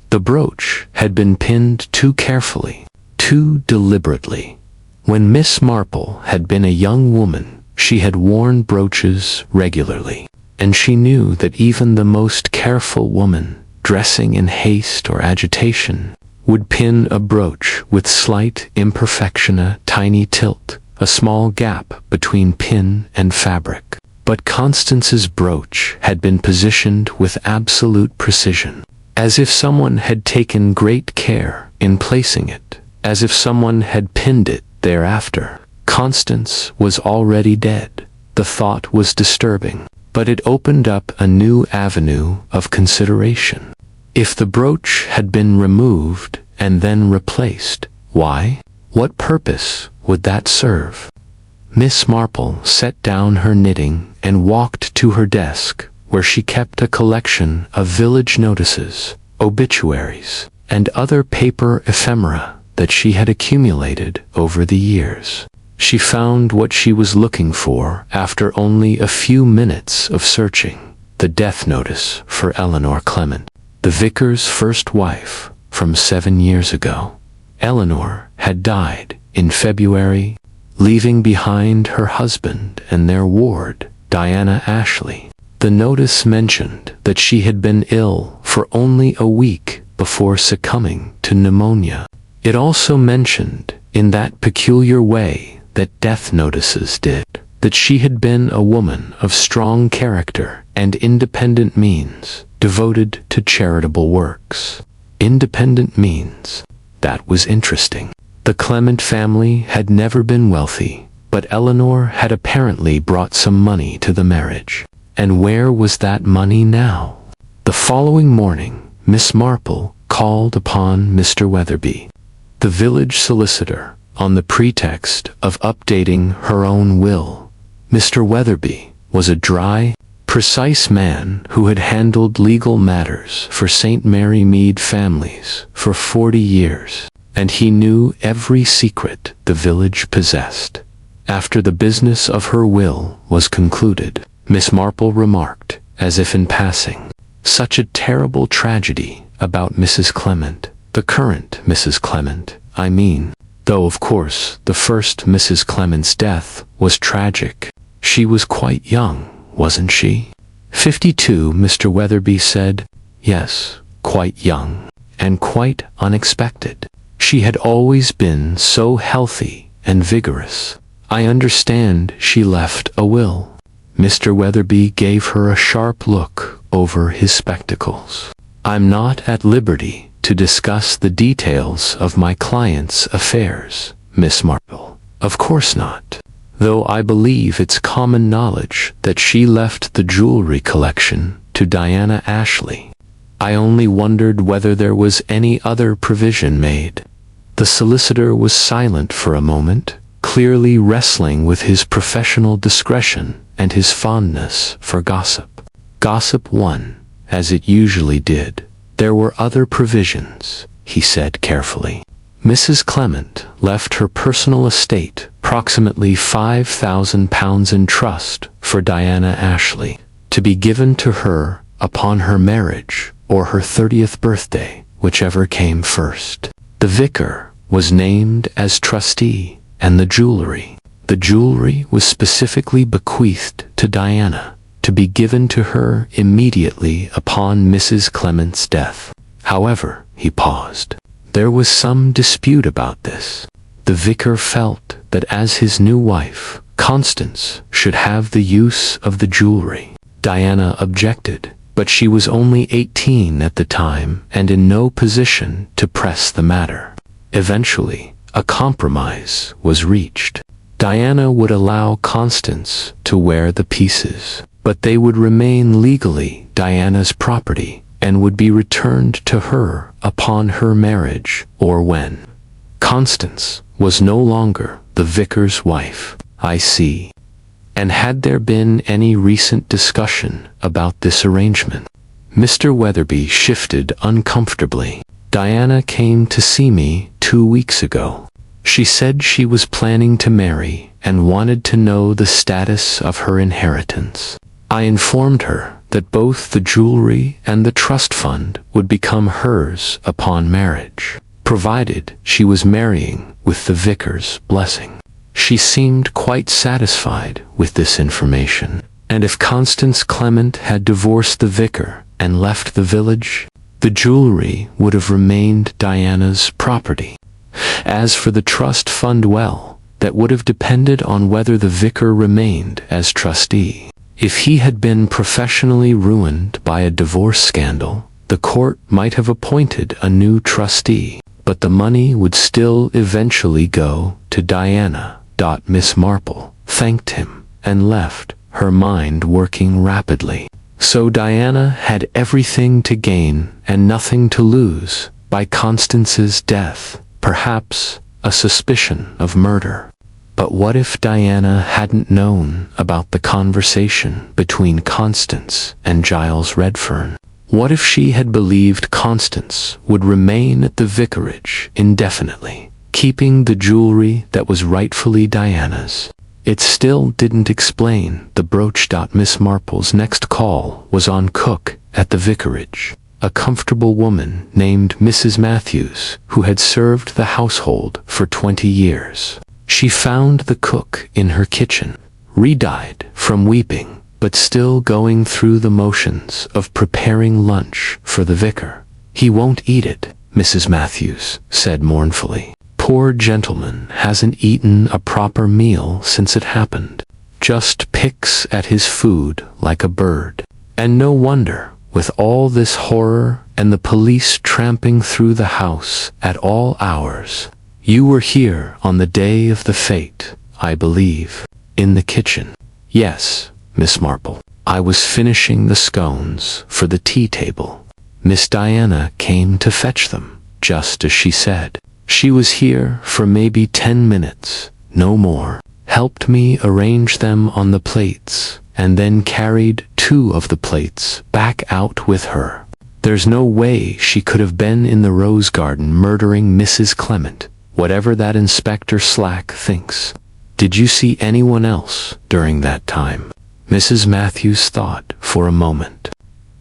The brooch had been pinned too carefully, too deliberately. When Miss Marple had been a young woman, she had worn brooches regularly, and she knew that even the most careful woman, dressing in haste or agitation, would pin a brooch with slight imperfection, a tiny tilt, a small gap between pin and fabric. But Constance's brooch had been positioned with absolute precision, as if someone had taken great care in placing it, as if someone had pinned it thereafter. Constance was already dead. The thought was disturbing, but it opened up a new avenue of consideration. If the brooch had been removed and then replaced, why? What purpose would that serve? Miss Marple set down her knitting and walked to her desk, where she kept a collection of village notices, obituaries, and other paper ephemera that she had accumulated over the years. She found what she was looking for after only a few minutes of searching: the death notice for Eleanor Clement, the vicar's first wife, from 7 years ago. Eleanor had died in February, leaving behind her husband and their ward, Diana Ashley. The notice mentioned that she had been ill for only a week before succumbing to pneumonia. It also mentioned, in that peculiar way that death notices did, that she had been a woman of strong character and independent means, devoted to charitable works. Independent means. That was interesting. The Clement family had never been wealthy, but Eleanor had apparently brought some money to the marriage. And where was that money now? The following morning, Miss Marple called upon Mr. Weatherby, the village solicitor, on the pretext of updating her own will. Mr. Weatherby was a dry, precise man who had handled legal matters for St. Mary Mead families for 40 years, and he knew every secret the village possessed. After the business of her will was concluded, Miss Marple remarked, as if in passing, "Such a terrible tragedy about Mrs. Clement, the current Mrs. Clement, I mean, though of course the first Mrs. Clement's death was tragic. She was quite young, wasn't she?" 52, Mr. Weatherby said. "Yes, quite young, and quite unexpected. She had always been so healthy and vigorous. I understand she left a will." Mr. Weatherby gave her a sharp look over his spectacles. "I'm not at liberty to discuss the details of my client's affairs, Miss Marple. Of course not. Though I believe it's common knowledge that she left the jewelry collection to Diana Ashley. I only wondered whether there was any other provision made." The solicitor was silent for a moment, clearly wrestling with his professional discretion and his fondness for gossip. Gossip won, as it usually did. "There were other provisions," he said carefully. "Mrs. Clement left her personal estate, approximately £5,000 in trust for Diana Ashley, to be given to her upon her marriage or her 30th birthday, whichever came first. The vicar was named as trustee, and the jewelry was specifically bequeathed to Diana, to be given to her immediately upon Mrs. Clement's death. However," he paused, "there was some dispute about this. The vicar felt that as his new wife, Constance should have the use of the jewelry. Diana objected, but she was only 18 at the time and in no position to press the matter. Eventually, a compromise was reached. Diana would allow Constance to wear the pieces, but they would remain legally Diana's property and would be returned to her upon her marriage or when Constance was no longer the vicar's wife." "I see. And had there been any recent discussion about this arrangement?" Mr. Weatherby shifted uncomfortably. "Diana came to see me 2 weeks ago. She said she was planning to marry and wanted to know the status of her inheritance. I informed her that both the jewelry and the trust fund would become hers upon marriage, provided she was marrying with the vicar's blessing. She seemed quite satisfied with this information, and if Constance Clement had divorced the vicar and left the village, the jewelry would have remained Diana's property. As for the trust fund, well, that would have depended on whether the vicar remained as trustee. If he had been professionally ruined by a divorce scandal, the court might have appointed a new trustee, but the money would still eventually go to Diana. Miss Marple thanked him and left, her mind working rapidly. So Diana had everything to gain and nothing to lose by Constance's death, perhaps a suspicion of murder. But what if Diana hadn't known about the conversation between Constance and Giles Redfern? What if she had believed Constance would remain at the vicarage indefinitely, keeping the jewelry that was rightfully Diana's? It still didn't explain the brooch. Miss Marple's next call was on cook at the vicarage, a comfortable woman named Mrs. Matthews, who had served the household for 20 years. She found the cook in her kitchen, red-eyed from weeping, but still going through the motions of preparing lunch for the vicar. "He won't eat it," Mrs. Matthews said mournfully. "Poor gentleman hasn't eaten a proper meal since it happened. Just picks at his food like a bird. And no wonder, with all this horror and the police tramping through the house at all hours. You were here on the day of the fate, I believe, in the kitchen." "Yes, Miss Marple. I was finishing the scones for the tea table. Miss Diana came to fetch them, just as she said." She was here for maybe 10 minutes, no more. Helped me arrange them on the plates, and then carried 2 of the plates back out with her. There's no way she could have been in the rose garden murdering Mrs. Clement, whatever that Inspector Slack thinks. Did you see anyone else during that time? Mrs. Matthews thought for a moment.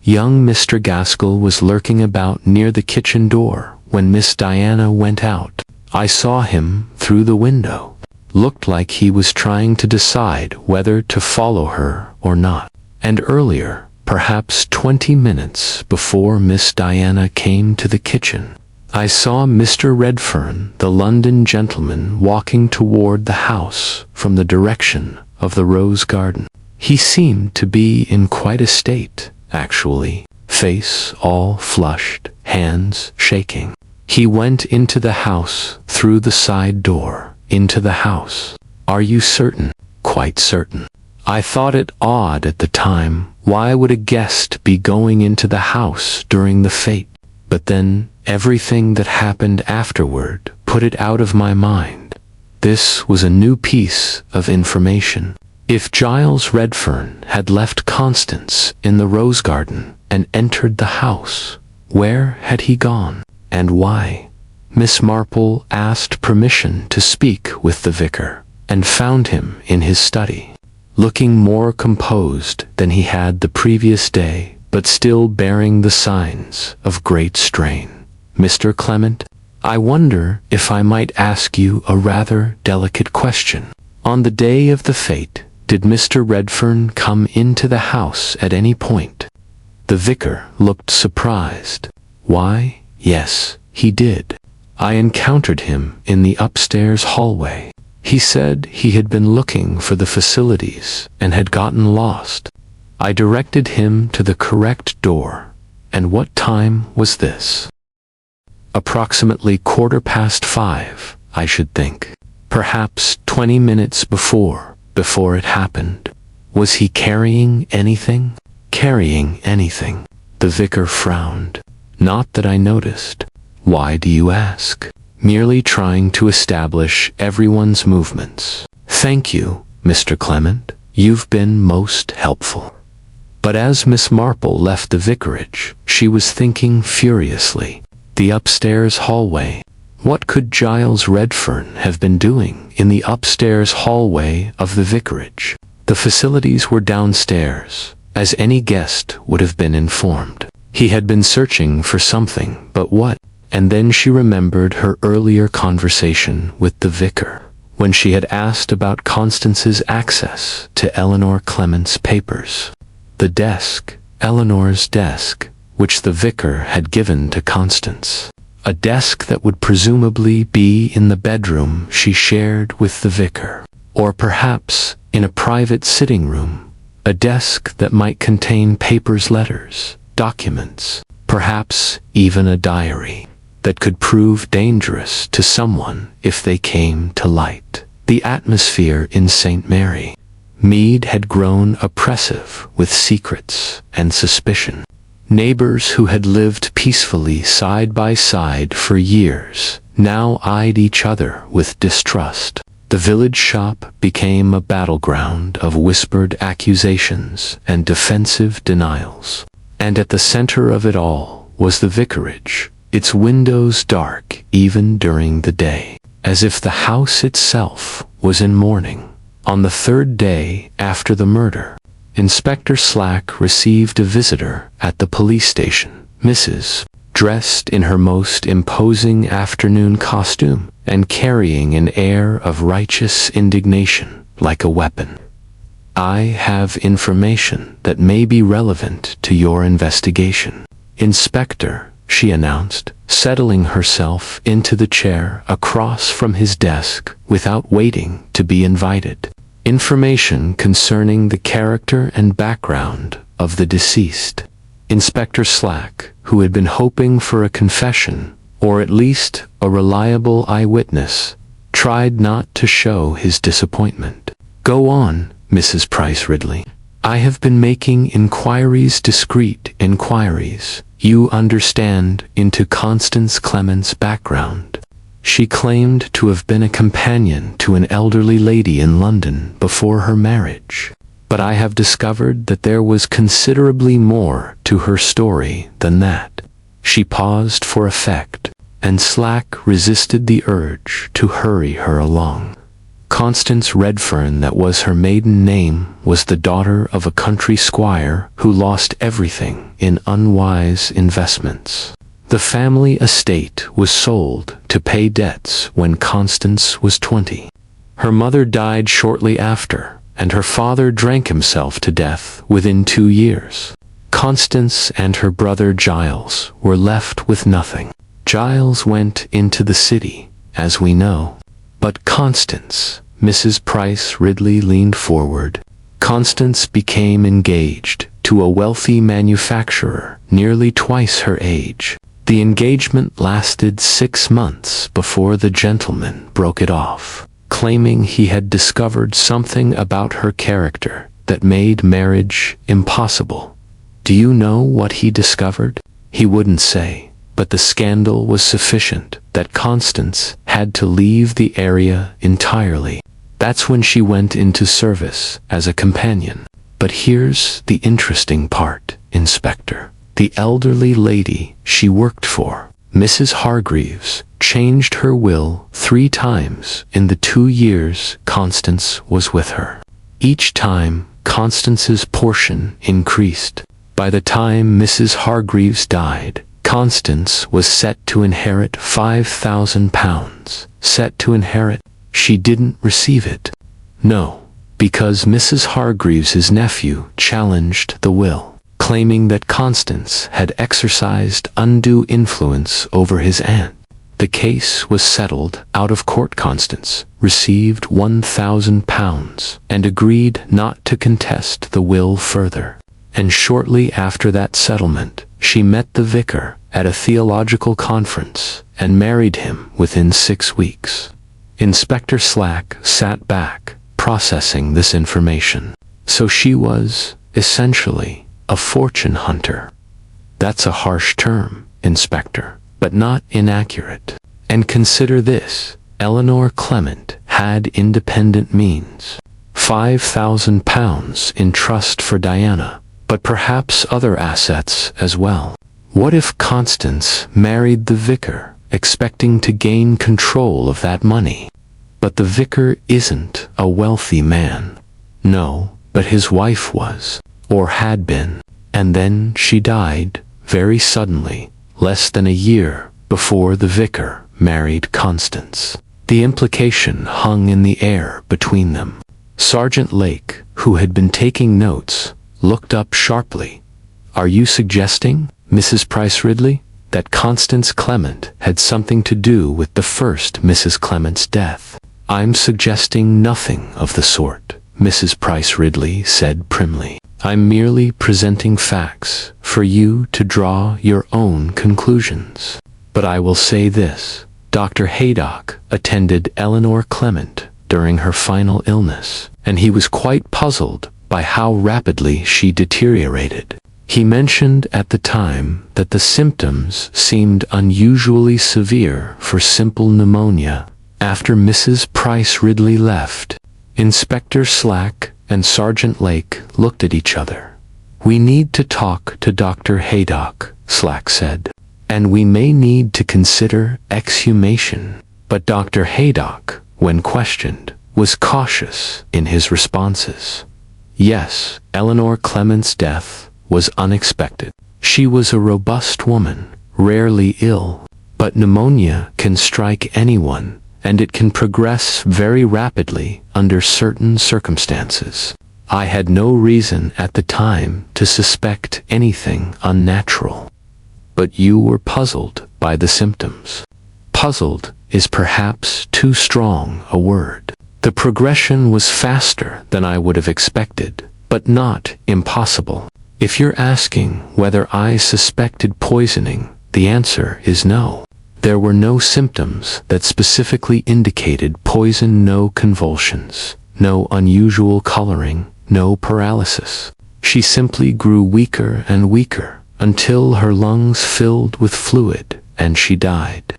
Young Mr. Gaskell was lurking about near the kitchen door when Miss Diana went out. I saw him through the window. Looked like he was trying to decide whether to follow her or not. And earlier, perhaps 20 minutes before Miss Diana came to the kitchen, I saw Mr. Redfern, the London gentleman, walking toward the house from the direction of the rose garden. He seemed to be in quite a state, actually, face all flushed, hands shaking. He went into the house through the side door. Into the house. Are you certain? Quite certain. I thought it odd at the time. Why would a guest be going into the house during the fete? But then, everything that happened afterward put it out of my mind. This was a new piece of information. If Giles Redfern had left Constance in the rose garden and entered the house, where had he gone? And why? Miss Marple asked permission to speak with the vicar, and found him in his study, looking more composed than he had the previous day, but still bearing the signs of great strain. Mr. Clement, I wonder if I might ask you a rather delicate question. On the day of the fete, did Mr. Redfern come into the house at any point? The vicar looked surprised. Why, yes, he did. I encountered him in the upstairs hallway. He said he had been looking for the facilities and had gotten lost. I directed him to the correct door. And what time was this? Approximately 5:15, I should think. Perhaps 20 minutes before it happened. Was he carrying anything? Carrying anything? The vicar frowned. Not that I noticed. Why do you ask? Merely trying to establish everyone's movements. Thank you, Mr. Clement. You've been most helpful. But as Miss Marple left the vicarage, she was thinking furiously. The upstairs hallway. What could Giles Redfern have been doing in the upstairs hallway of the vicarage? The facilities were downstairs, as any guest would have been informed. He had been searching for something, but what? And then she remembered her earlier conversation with the vicar, when she had asked about Constance's access to Eleanor Clement's papers. The desk, Eleanor's desk, which the vicar had given to Constance. A desk that would presumably be in the bedroom she shared with the vicar, or perhaps in a private sitting room. A desk that might contain papers, letters, documents, perhaps even a diary, that could prove dangerous to someone if they came to light. The atmosphere in St. Mary Mead had grown oppressive with secrets and suspicion. Neighbors who had lived peacefully side by side for years now eyed each other with distrust. The village shop became a battleground of whispered accusations and defensive denials. And at the center of it all was the vicarage, its windows dark even during the day, as if the house itself was in mourning. On the 3rd day after the murder, Inspector Slack received a visitor at the police station. Mrs. dressed in her most imposing afternoon costume and carrying an air of righteous indignation like a weapon. I have information that may be relevant to your investigation. Inspector, she announced, settling herself into the chair across from his desk without waiting to be invited. Information concerning the character and background of the deceased. Inspector Slack, who had been hoping for a confession, or at least a reliable eyewitness, tried not to show his disappointment. Go on, Mrs. Price Ridley. I have been making inquiries, discreet inquiries, you understand, into Constance Clement's background. She claimed to have been a companion to an elderly lady in London before her marriage. But I have discovered that there was considerably more to her story than that. She paused for effect, and Slack resisted the urge to hurry her along. Constance Redfern, that was her maiden name, was the daughter of a country squire who lost everything in unwise investments. The family estate was sold to pay debts when Constance was 20. Her mother died shortly after, and her father drank himself to death within 2 years. Constance and her brother Giles were left with nothing. Giles went into the city, as we know. But Constance, Mrs. Price Ridley leaned forward. Constance became engaged to a wealthy manufacturer nearly twice her age. The engagement lasted 6 months before the gentleman broke it off, claiming he had discovered something about her character that made marriage impossible. Do you know what he discovered? He wouldn't say, but the scandal was sufficient that Constance had to leave the area entirely. That's when she went into service as a companion. But here's the interesting part, Inspector. The elderly lady she worked for, Mrs. Hargreaves, changed her will 3 times in the 2 years Constance was with her. Each time, Constance's portion increased. By the time Mrs. Hargreaves died, Constance was set to inherit £5,000. Set to inherit? She didn't receive it. No, because Mrs. Hargreaves's nephew challenged the will, claiming that Constance had exercised undue influence over his aunt. The case was settled out of court. Constance received £1,000 and agreed not to contest the will further. And shortly after that settlement, she met the vicar at a theological conference and married him within 6 weeks. Inspector Slack sat back, processing this information. So she was, essentially, a fortune hunter. That's a harsh term, Inspector, but not inaccurate. And consider this, Eleanor Clement had independent means. £5,000 in trust for Diana, but perhaps other assets as well. What if Constance married the vicar, expecting to gain control of that money? But the vicar isn't a wealthy man. No, but his wife was, or had been. And then she died, very suddenly, less than a year before the vicar married Constance. The implication hung in the air between them. Sergeant Lake, who had been taking notes, looked up sharply. Are you suggesting, Mrs. Price Ridley, that Constance Clement had something to do with the first Mrs. Clement's death? I'm suggesting nothing of the sort, Mrs. Price Ridley said primly. I'm merely presenting facts for you to draw your own conclusions. But I will say this, Dr. Haydock attended Eleanor Clement during her final illness, and he was quite puzzled by how rapidly she deteriorated. He mentioned at the time that the symptoms seemed unusually severe for simple pneumonia. After Mrs. Price Ridley left, Inspector Slack and Sergeant Lake looked at each other. We need to talk to Dr. Haydock, Slack said. And we may need to consider exhumation. But Dr. Haydock, when questioned, was cautious in his responses. Yes, Eleanor Clement's death was unexpected. She was a robust woman, rarely ill. But pneumonia can strike anyone, and it can progress very rapidly under certain circumstances. I had no reason at the time to suspect anything unnatural. But you were puzzled by the symptoms. Puzzled is perhaps too strong a word. The progression was faster than I would have expected, but not impossible. If you're asking whether I suspected poisoning, the answer is no. There were no symptoms that specifically indicated poison, no convulsions, no unusual coloring, no paralysis. She simply grew weaker and weaker until her lungs filled with fluid and she died.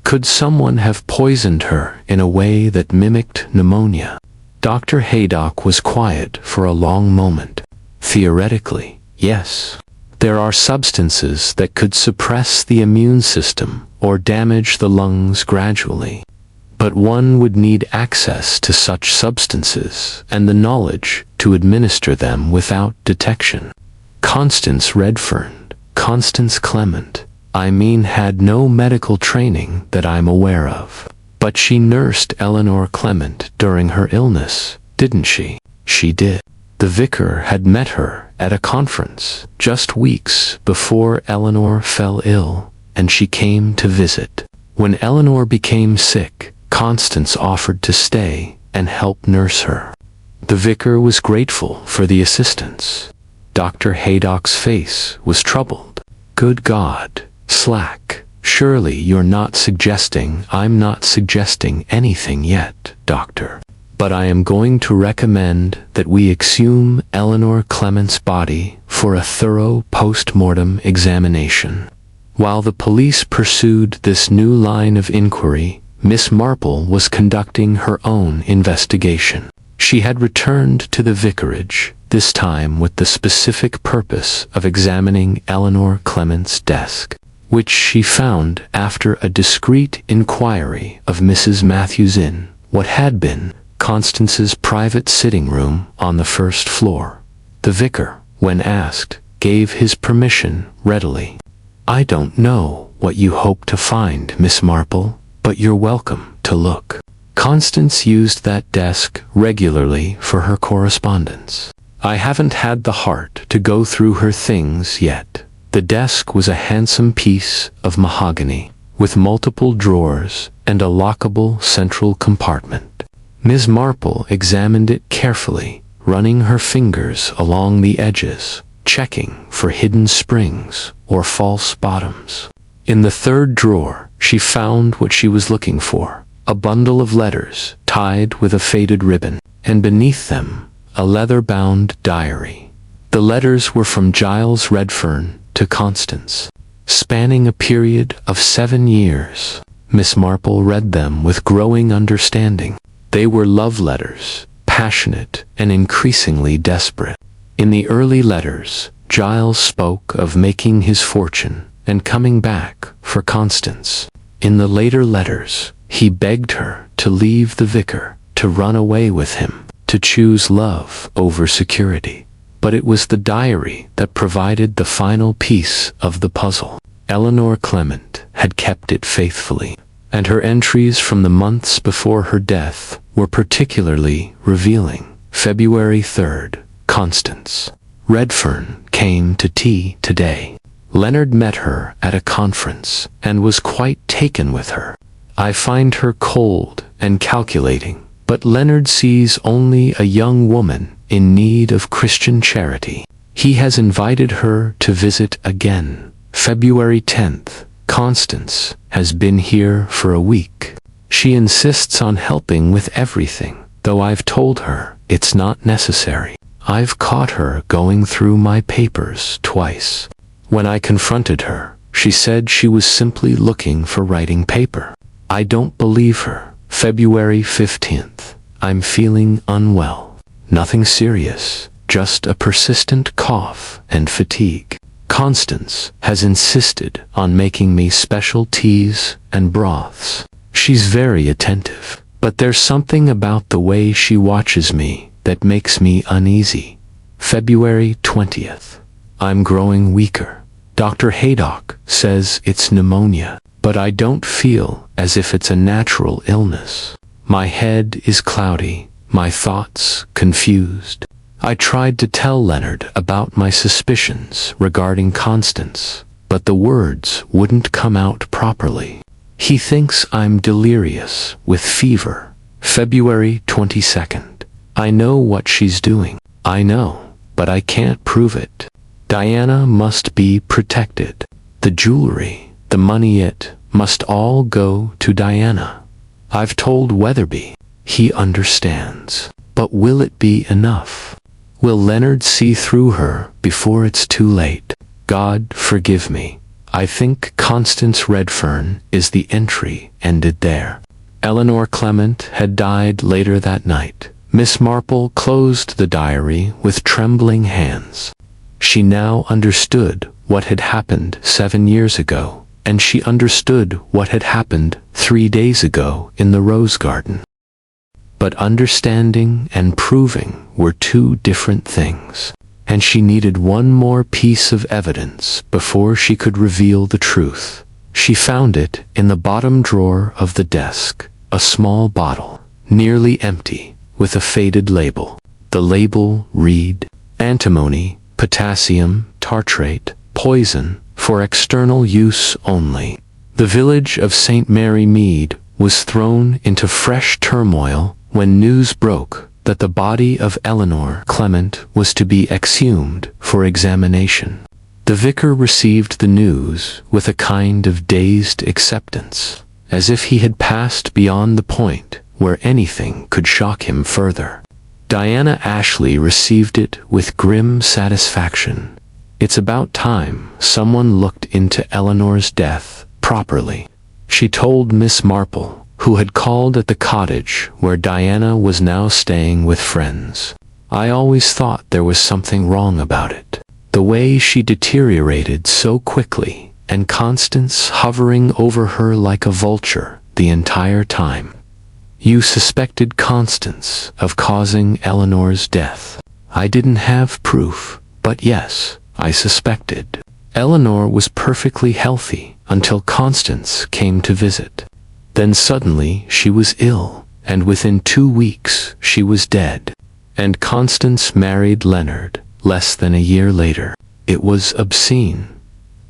Could someone have poisoned her in a way that mimicked pneumonia? Dr. Haydock was quiet for a long moment. Theoretically, yes. There are substances that could suppress the immune system or damage the lungs gradually. But one would need access to such substances and the knowledge to administer them without detection. Constance Redfern, Constance Clement, had no medical training that I'm aware of. But she nursed Eleanor Clement during her illness, didn't she? She did. The vicar had met her at a conference just weeks before Eleanor fell ill, and she came to visit. When Eleanor became sick, Constance offered to stay and help nurse her. The vicar was grateful for the assistance. Dr. Haydock's face was troubled. Good God, Slack. Surely you're not suggesting I'm not suggesting anything yet, Doctor. But I am going to recommend that we exhume Eleanor Clement's body for a thorough post-mortem examination. While the police pursued this new line of inquiry, Miss Marple was conducting her own investigation. She had returned to the vicarage, this time with the specific purpose of examining Eleanor Clement's desk, which she found after a discreet inquiry of Mrs. Matthews in what had been Constance's private sitting room on the first floor. The vicar, when asked, gave his permission readily. I don't know what you hope to find, Miss Marple, but you're welcome to look. Constance used that desk regularly for her correspondence. I haven't had the heart to go through her things yet. The desk was a handsome piece of mahogany, with multiple drawers and a lockable central compartment. Ms. Marple examined it carefully, running her fingers along the edges, checking for hidden springs or false bottoms. In the third drawer, she found what she was looking for, a bundle of letters tied with a faded ribbon, and beneath them, a leather-bound diary. The letters were from Giles Redfern to Constance, spanning a period of 7 years. Miss Marple read them with growing understanding. They were love letters, passionate and increasingly desperate. In the early letters, Giles spoke of making his fortune and coming back for Constance. In the later letters, he begged her to leave the vicar, to run away with him, to choose love over security. But it was the diary that provided the final piece of the puzzle. Eleanor Clement had kept it faithfully, and her entries from the months before her death were particularly revealing. February 3rd, Constance Redfern came to tea today. Leonard met her at a conference and was quite taken with her. I find her cold and calculating, but Leonard sees only a young woman in need of Christian charity. He has invited her to visit again. February 10th, Constance has been here for a week. She insists on helping with everything, though I've told her it's not necessary. I've caught her going through my papers twice. When I confronted her, she said she was simply looking for writing paper. I don't believe her. February 15th, I'm feeling unwell. Nothing serious, just a persistent cough and fatigue. Constance has insisted on making me special teas and broths. She's very attentive, but there's something about the way she watches me that makes me uneasy. February 20th, I'm growing weaker. Dr. Haydock says it's pneumonia, but I don't feel as if it's a natural illness. My head is cloudy, my thoughts confused. I tried to tell Leonard about my suspicions regarding Constance, but the words wouldn't come out properly. He thinks I'm delirious with fever. February 22nd. I know what she's doing. I know, but I can't prove it. Diana must be protected. The jewelry, the money, it must all go to Diana. I've told Weatherby. He understands. But will it be enough? Will Leonard see through her before it's too late? God forgive me. I think Constance Redfern is the entry ended there. Eleanor Clement had died later that night. Miss Marple closed the diary with trembling hands. She now understood what had happened 7 years ago, and she understood what had happened 3 days ago in the rose garden. But understanding and proving were two different things, and she needed one more piece of evidence before she could reveal the truth. She found it in the bottom drawer of the desk, a small bottle, nearly empty, with a faded label. The label read, "Antimony, potassium tartrate, poison, for external use only." The village of St. Mary Mead was thrown into fresh turmoil when news broke that the body of Eleanor Clement was to be exhumed for examination. The vicar received the news with a kind of dazed acceptance, as if he had passed beyond the point where anything could shock him further. Diana Ashley received it with grim satisfaction. It's about time someone looked into Eleanor's death properly, she told Miss Marple, who had called at the cottage where Diana was now staying with friends. I always thought there was something wrong about it. The way she deteriorated so quickly, and Constance hovering over her like a vulture the entire time. You suspected Constance of causing Eleanor's death. I didn't have proof, but yes, I suspected. Eleanor was perfectly healthy until Constance came to visit. Then suddenly she was ill, and within 2 weeks she was dead. And Constance married Leonard less than a year later. It was obscene.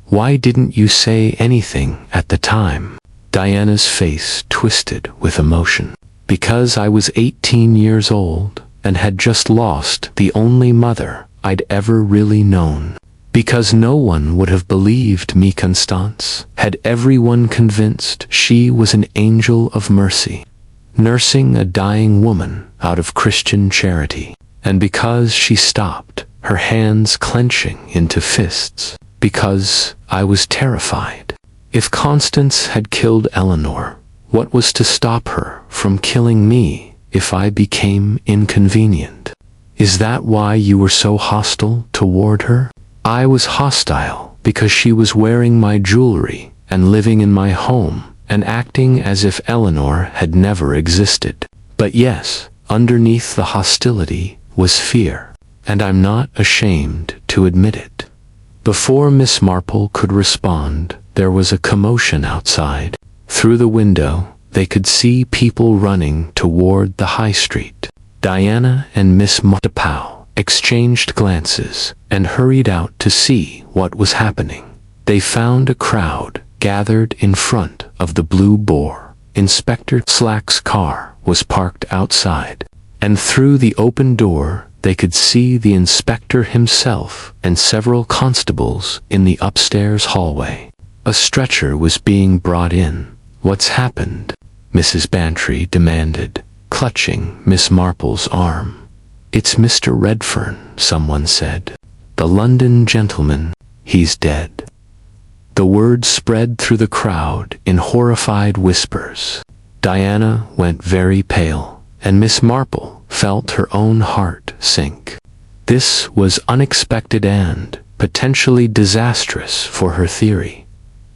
Why didn't you say anything at the time? Diana's face twisted with emotion. Because I was 18 years old and had just lost the only mother I'd ever really known. Because no one would have believed me, Constance, had everyone convinced she was an angel of mercy, nursing a dying woman out of Christian charity. And because she stopped, her hands clenching into fists, because I was terrified. If Constance had killed Eleanor, what was to stop her from killing me if I became inconvenient? Is that why you were so hostile toward her? I was hostile because she was wearing my jewelry and living in my home and acting as if Eleanor had never existed. But yes, underneath the hostility was fear, and I'm not ashamed to admit it. Before Miss Marple could respond, there was a commotion outside. Through the window, they could see people running toward the high street. Diana and Miss Marple exchanged glances and hurried out to see what was happening. They found a crowd gathered in front of the Blue Boar. Inspector Slack's car was parked outside, and through the open door they could see the inspector himself and several constables in the upstairs hallway. A stretcher was being brought in. What's happened? Mrs. Bantry demanded, clutching Miss Marple's arm. It's Mr. Redfern, someone said. The London gentleman. He's dead. The word spread through the crowd in horrified whispers. Diana went very pale, and Miss Marple felt her own heart sink. This was unexpected and potentially disastrous for her theory.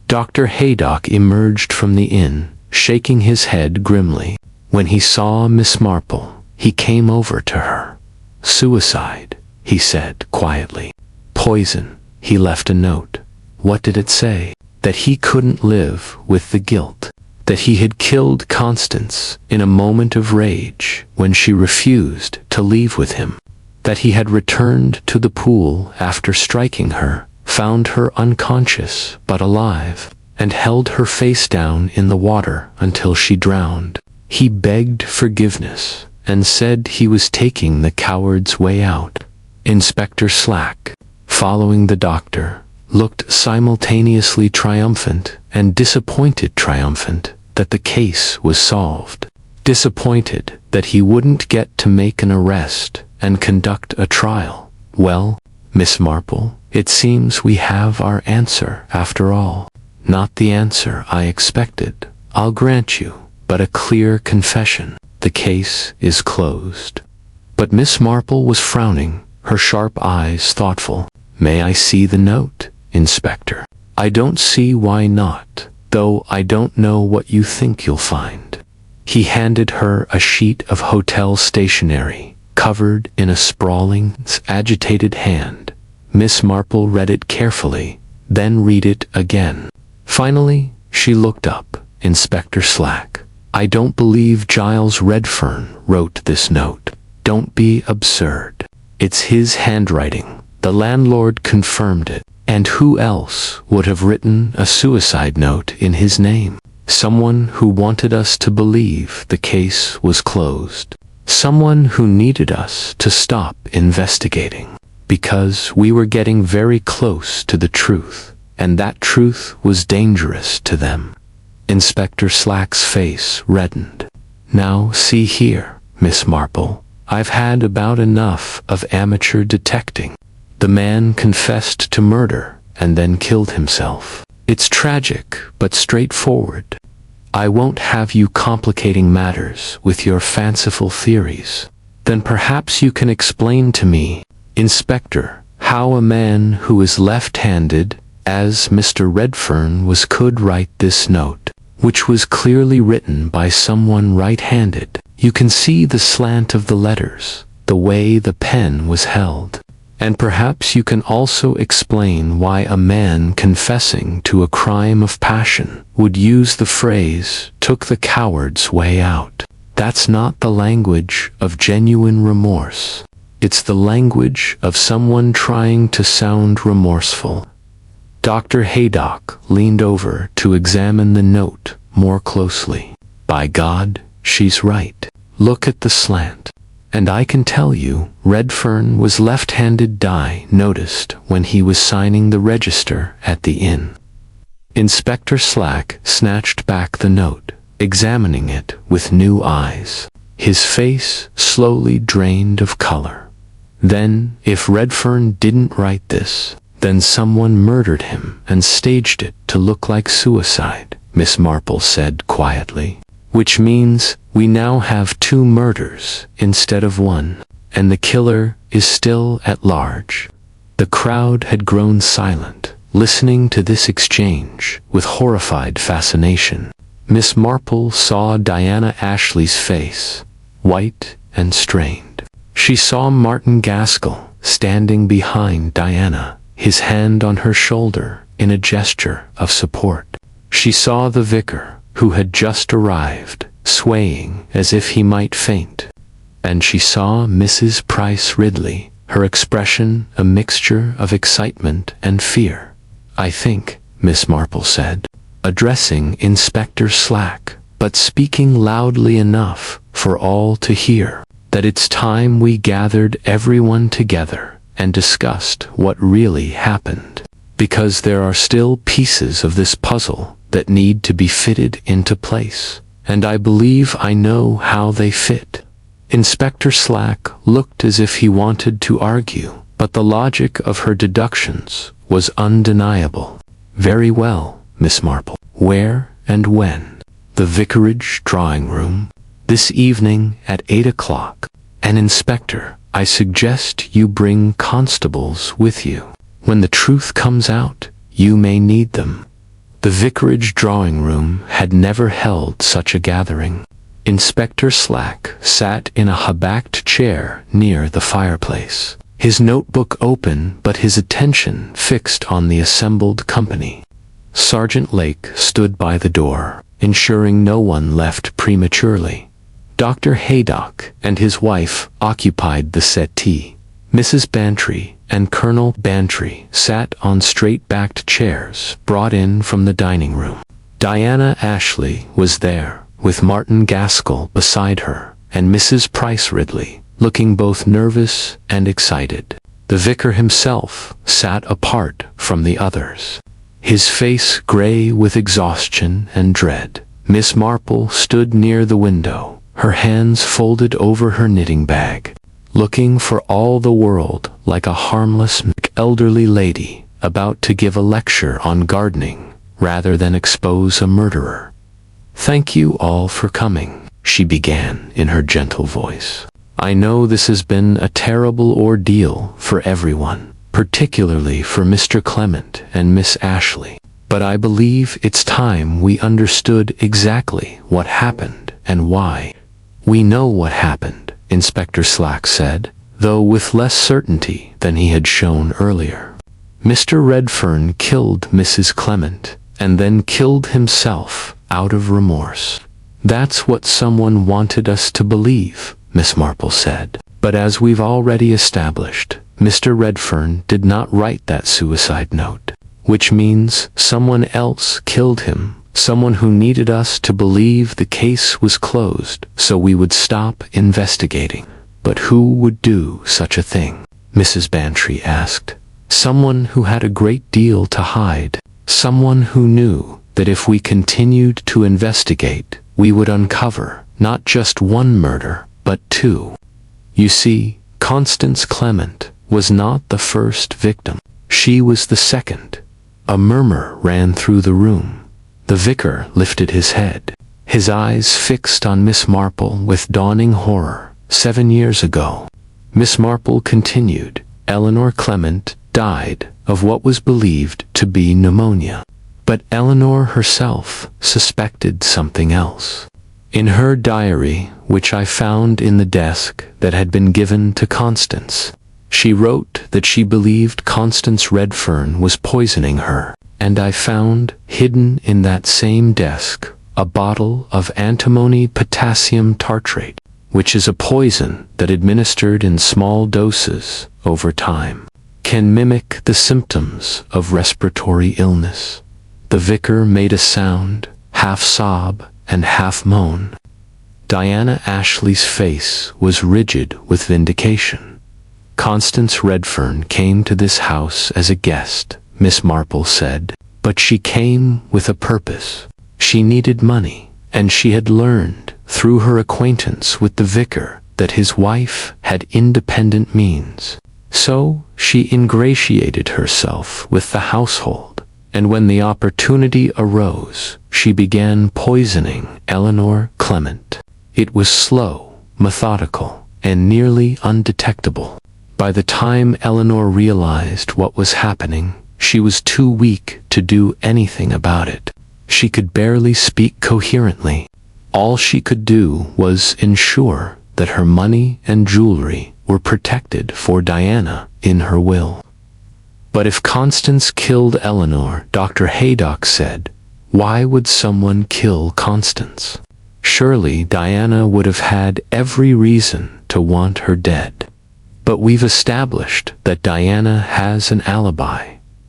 Dr. Haydock emerged from the inn, shaking his head grimly. When he saw Miss Marple, he came over to her. Suicide, he said quietly. Poison, he left a note. What did it say? That he couldn't live with the guilt. That he had killed Constance in a moment of rage when she refused to leave with him. That he had returned to the pool after striking her, found her unconscious but alive, and held her face down in the water until she drowned. He begged forgiveness and said he was taking the coward's way out. Inspector Slack, following the doctor, looked simultaneously triumphant and disappointed. Triumphant that the case was solved. Disappointed that he wouldn't get to make an arrest and conduct a trial. Well, Miss Marple, It seems we have our answer after all. Not the answer I expected, I'll grant you, but a clear confession. The case is closed." But Miss Marple was frowning, her sharp eyes thoughtful. "May I see the note, Inspector?" "I don't see why not, though I don't know what you think you'll find." He handed her a sheet of hotel stationery, covered in a sprawling, agitated hand. Miss Marple read it carefully, then read it again. Finally, she looked up. "Inspector Slack, I don't believe Giles Redfern wrote this note. Don't be absurd. It's his handwriting. The landlord confirmed it. And who else would have written a suicide note in his name? Someone who wanted us to believe the case was closed. Someone who needed us to stop investigating. Because we were getting very close to the truth, and that truth was dangerous to them." Inspector Slack's face reddened. "Now see here, Miss Marple, I've had about enough of amateur detecting. The man confessed to murder and then killed himself. It's tragic but straightforward. I won't have you complicating matters with your fanciful theories. Then perhaps you can explain to me, Inspector, how a man who is left-handed, as Mr. Redfern was, could write this note, which was clearly written by someone right-handed. You can see the slant of the letters, the way the pen was held. And perhaps you can also explain why a man confessing to a crime of passion would use the phrase, 'took the coward's way out.' That's not the language of genuine remorse. It's the language of someone trying to sound remorseful." Dr. Haydock leaned over to examine the note more closely. "By God, she's right. Look at the slant. And I can tell you, Redfern was left-handed. Di noticed when he was signing the register at the inn." Inspector Slack snatched back the note, examining it with new eyes. His face slowly drained of color. "Then, if Redfern didn't write this, then someone murdered him and staged it to look like suicide," Miss Marple said quietly. "Which means we now have 2 murders instead of 1, and the killer is still at large." The crowd had grown silent, listening to this exchange with horrified fascination. Miss Marple saw Diana Ashley's face, white and strained. She saw Martin Gaskell standing behind Diana, his hand on her shoulder in a gesture of support. She saw the vicar, who had just arrived, swaying as if he might faint. And she saw Mrs. Price Ridley, her expression a mixture of excitement and fear. "I think," Miss Marple said, addressing Inspector Slack, but speaking loudly enough for all to hear, "that it's time we gathered everyone together and discussed what really happened. Because there are still pieces of this puzzle that need to be fitted into place, and I believe I know how they fit." Inspector Slack looked as if he wanted to argue, but the logic of her deductions was undeniable. "Very well, Miss Marple. Where and when?" "The vicarage drawing room. This evening at 8 o'clock. And Inspector, I suggest you bring constables with you. When the truth comes out, you may need them." The vicarage drawing room had never held such a gathering. Inspector Slack sat in a high-backed chair near the fireplace, his notebook open but his attention fixed on the assembled company. Sergeant Lake stood by the door, ensuring no one left prematurely. Dr. Haydock and his wife occupied the settee. Mrs. Bantry and Colonel Bantry sat on straight-backed chairs brought in from the dining room. Diana Ashley was there, with Martin Gaskell beside her, and Mrs. Price Ridley, looking both nervous and excited. The vicar himself sat apart from the others, his face gray with exhaustion and dread. Miss Marple stood near the window, her hands folded over her knitting bag, looking for all the world like a harmless elderly lady about to give a lecture on gardening rather than expose a murderer. "Thank you all for coming," she began in her gentle voice. "I know this has been a terrible ordeal for everyone, particularly for Mr. Clement and Miss Ashley. But I believe it's time we understood exactly what happened and why." "We know what happened," Inspector Slack said, though with less certainty than he had shown earlier. "Mr. Redfern killed Mrs. Clement and then killed himself out of remorse." "That's what someone wanted us to believe," Miss Marple said. "But as we've already established, Mr. Redfern did not write that suicide note, which means someone else killed him, someone who needed us to believe the case was closed so we would stop investigating." "But who would do such a thing?" Mrs. Bantry asked. "Someone who had a great deal to hide, someone who knew that if we continued to investigate, we would uncover not just one murder, but two. You see, Constance Clement was not the first victim. She was the second." A murmur ran through the room. The vicar lifted his head, his eyes fixed on Miss Marple with dawning horror. 7 years ago, Miss Marple continued, Eleanor Clement died of what was believed to be pneumonia. But Eleanor herself suspected something else. In her diary, which I found in the desk that had been given to Constance, she wrote that she believed Constance Redfern was poisoning her, and I found, hidden in that same desk, a bottle of antimony potassium tartrate, which is a poison that administered in small doses over time can mimic the symptoms of respiratory illness. The vicar made a sound, half sob and half moan. Diana Ashley's face was rigid with vindication. "Constance Redfern came to this house as a guest," Miss Marple said, "but she came with a purpose. She needed money, and she had learned, through her acquaintance with the vicar, that his wife had independent means. So she ingratiated herself with the household, and when the opportunity arose, she began poisoning Eleanor Clement. It was slow, methodical, and nearly undetectable. By the time Eleanor realized what was happening, she was too weak to do anything about it. She could barely speak coherently. All she could do was ensure that her money and jewelry were protected for Diana in her will. But if Constance killed Eleanor, Dr. Haydock said, why would someone kill Constance? Surely Diana would have had every reason to want her dead. But we've established that Diana has an alibi.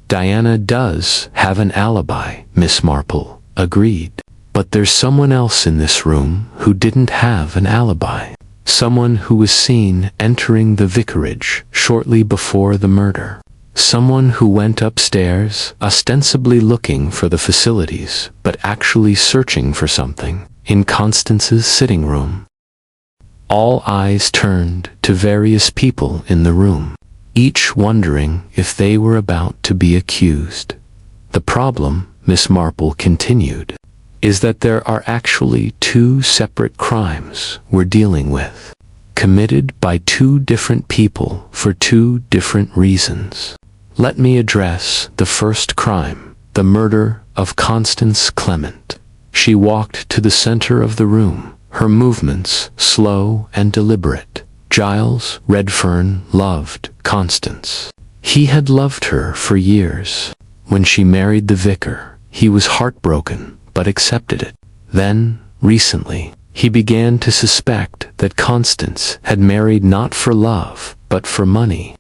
Diana does have an alibi, Miss Marple agreed. But there's someone else in this room who didn't have an alibi. Someone who was seen entering the vicarage shortly before the murder. Someone who went upstairs, ostensibly looking for the facilities, but actually searching for something, in Constance's sitting room. All eyes turned to various people in the room, each wondering if they were about to be accused. The problem, Miss Marple continued, is that there are actually two separate crimes we're dealing with, committed by two different people for two different reasons. Let me address the first crime, the murder of Constance Clement. She walked to the center of the room, her movements slow and deliberate. Giles Redfern loved Constance. He had loved her for years. When she married the vicar, he was heartbroken, but accepted it. Then, recently, he began to suspect that Constance had married not for love, but for money.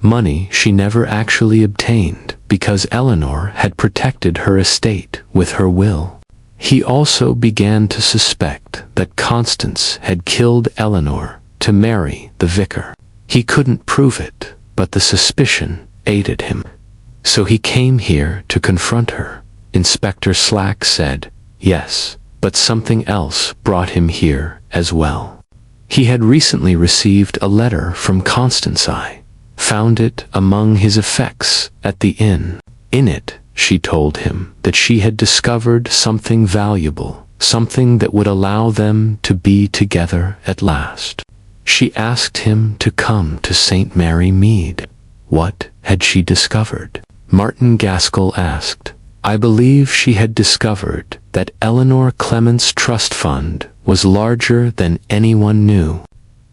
Money she never actually obtained because Eleanor had protected her estate with her will. He also began to suspect that Constance had killed Eleanor to marry the vicar. He couldn't prove it, but the suspicion aided him. So he came here to confront her. Inspector Slack said, yes, but something else brought him here as well. He had recently received a letter from Constance. found it among his effects at the inn. In it, she told him that she had discovered something valuable, something that would allow them to be together at last. She asked him to come to St. Mary Mead. What had she discovered? Martin Gaskell asked. I believe she had discovered that Eleanor Clement's trust fund was larger than anyone knew.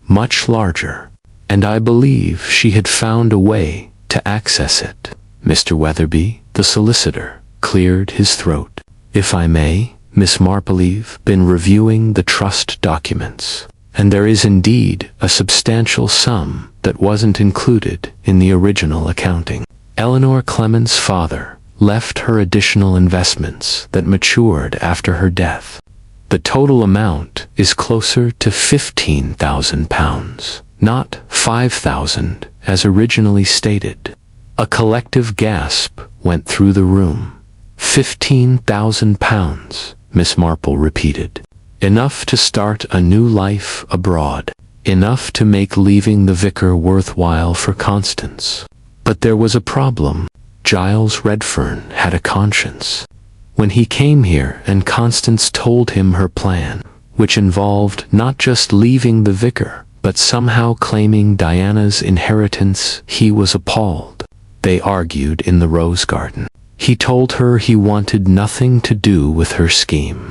Much larger. And I believe she had found a way to access it. Mr. Weatherby, the solicitor, cleared his throat. If I may, Miss Marple've been reviewing the trust documents, and there is indeed a substantial sum that wasn't included in the original accounting. Eleanor Clement's father left her additional investments that matured after her death. The total amount is closer to £15,000, not £5,000 as originally stated. A collective gasp went through the room. £15,000, Miss Marple repeated. Enough to start a new life abroad. Enough to make leaving the vicar worthwhile for Constance. But there was a problem. Giles Redfern had a conscience. When he came here and Constance told him her plan, which involved not just leaving the vicar, but somehow claiming Diana's inheritance, he was appalled. They argued in the rose garden. He told her he wanted nothing to do with her scheme.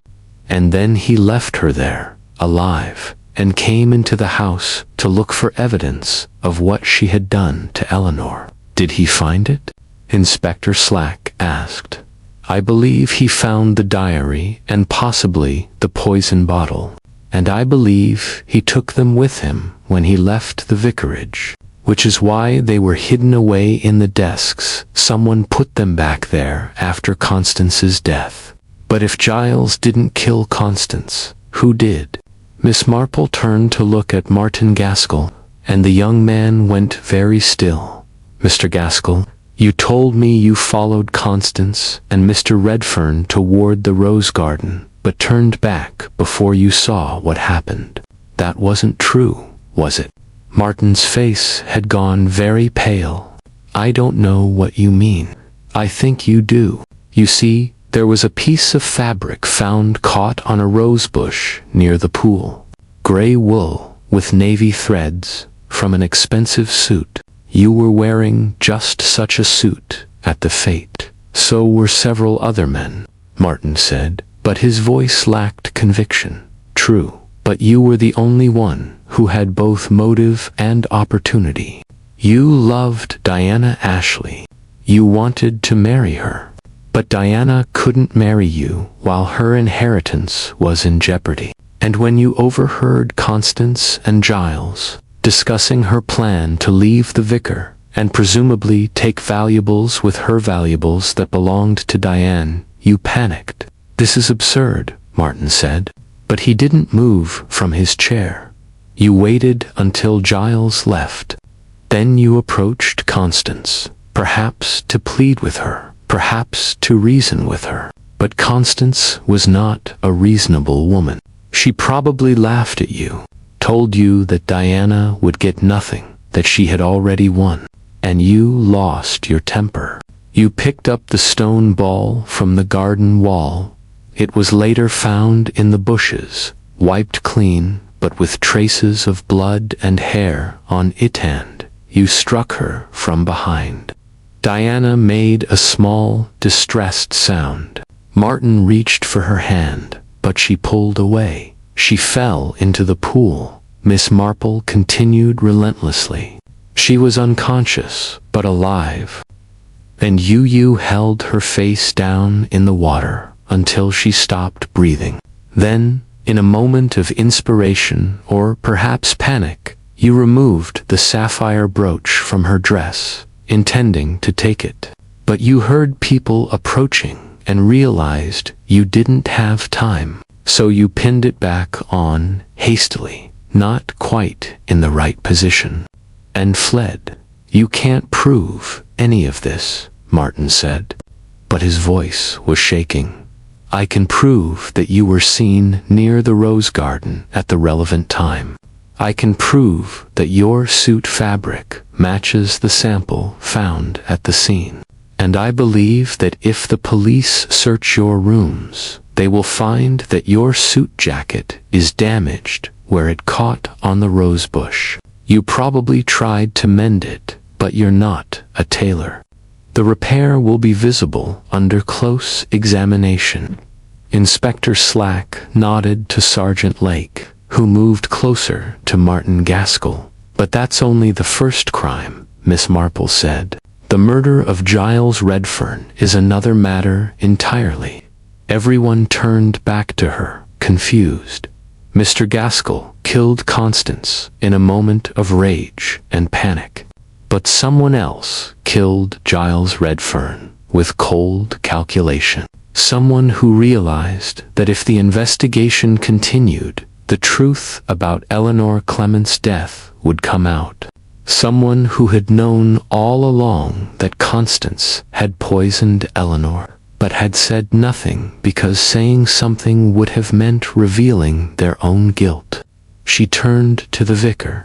And then he left her there, alive, and came into the house to look for evidence of what she had done to Eleanor. Did he find it? Inspector Slack asked. I believe he found the diary and possibly the poison bottle. And I believe he took them with him when he left the vicarage, which is why they were hidden away in the desks. Someone put them back there after Constance's death. But if Giles didn't kill Constance, who did? Miss Marple turned to look at Martin Gaskell, and the young man went very still. Mr. Gaskell, you told me you followed Constance and Mr. Redfern toward the rose garden, but turned back before you saw what happened. That wasn't true, was it? Martin's face had gone very pale. I don't know what you mean. I think you do. You see, there was a piece of fabric found caught on a rose bush near the pool. Gray wool with navy threads from an expensive suit. You were wearing just such a suit at the fete. So were several other men, Martin said, but his voice lacked conviction. True, but you were the only one who had both motive and opportunity. You loved Diana Ashley. You wanted to marry her. But Diana couldn't marry you while her inheritance was in jeopardy. And when you overheard Constance and Giles discussing her plan to leave the vicar and presumably take valuables with her valuables that belonged to Diane, you panicked. This is absurd, Martin said. But he didn't move from his chair. You waited until Giles left. Then you approached Constance, perhaps to plead with her, perhaps to reason with her. But Constance was not a reasonable woman. She probably laughed at you, told you that Diana would get nothing, that she had already won. And you lost your temper. You picked up the stone ball from the garden wall. It was later found in the bushes, wiped clean, but with traces of blood and hair on it, and you struck her from behind. Diana made a small, distressed sound. Martin reached for her hand, but she pulled away. She fell into the pool. Miss Marple continued relentlessly. She was unconscious, but alive. And you held her face down in the water until she stopped breathing. Then, in a moment of inspiration, or perhaps panic, you removed the sapphire brooch from her dress, intending to take it. But you heard people approaching and realized you didn't have time. So you pinned it back on, hastily, not quite in the right position, and fled. You can't prove any of this, Martin said. But his voice was shaking. I can prove that you were seen near the rose garden at the relevant time. I can prove that your suit fabric matches the sample found at the scene. And I believe that if the police search your rooms, they will find that your suit jacket is damaged where it caught on the rosebush. You probably tried to mend it, but you're not a tailor. The repair will be visible under close examination. Inspector Slack nodded to Sergeant Lake, who moved closer to Martin Gaskell. But that's only the first crime, Miss Marple said. The murder of Giles Redfern is another matter entirely. Everyone turned back to her, confused. Mr. Gaskell killed Constance in a moment of rage and panic. But someone else killed Giles Redfern with cold calculation. Someone who realized that if the investigation continued, the truth about Eleanor Clement's death would come out. Someone who had known all along that Constance had poisoned Eleanor, but had said nothing because saying something would have meant revealing their own guilt. She turned to the vicar,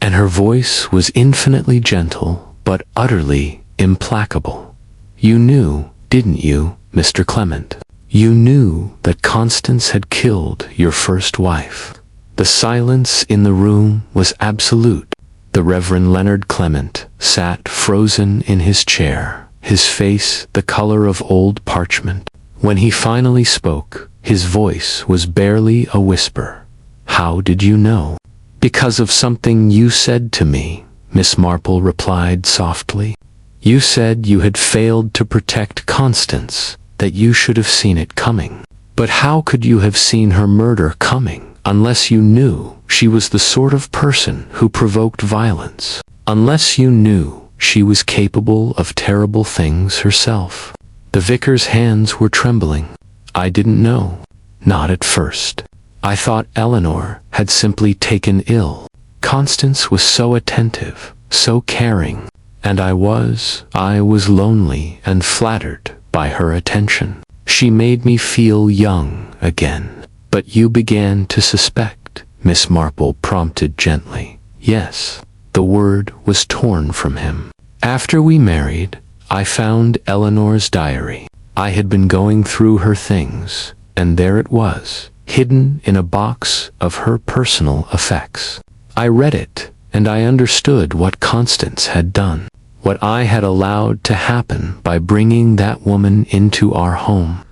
and her voice was infinitely gentle but utterly implacable. You knew, didn't you, Mr. Clement? You knew that Constance had killed your first wife. The silence in the room was absolute. The Reverend Leonard Clement sat frozen in his chair, his face the color of old parchment. When he finally spoke, his voice was barely a whisper. How did you know? Because of something you said to me, Miss Marple replied softly. You said you had failed to protect Constance, that you should have seen it coming. But how could you have seen her murder coming? Unless you knew she was the sort of person who provoked violence. Unless you knew she was capable of terrible things herself. The vicar's hands were trembling. I didn't know. Not at first. I thought Eleanor had simply taken ill. Constance was so attentive, so caring, and I was lonely and flattered by her attention. She made me feel young again. But you began to suspect, Miss Marple prompted gently. Yes, the word was torn from him. After we married, I found Eleanor's diary. I had been going through her things, and there it was, hidden in a box of her personal effects. I read it, and I understood what Constance had done, what I had allowed to happen by bringing that woman into our home.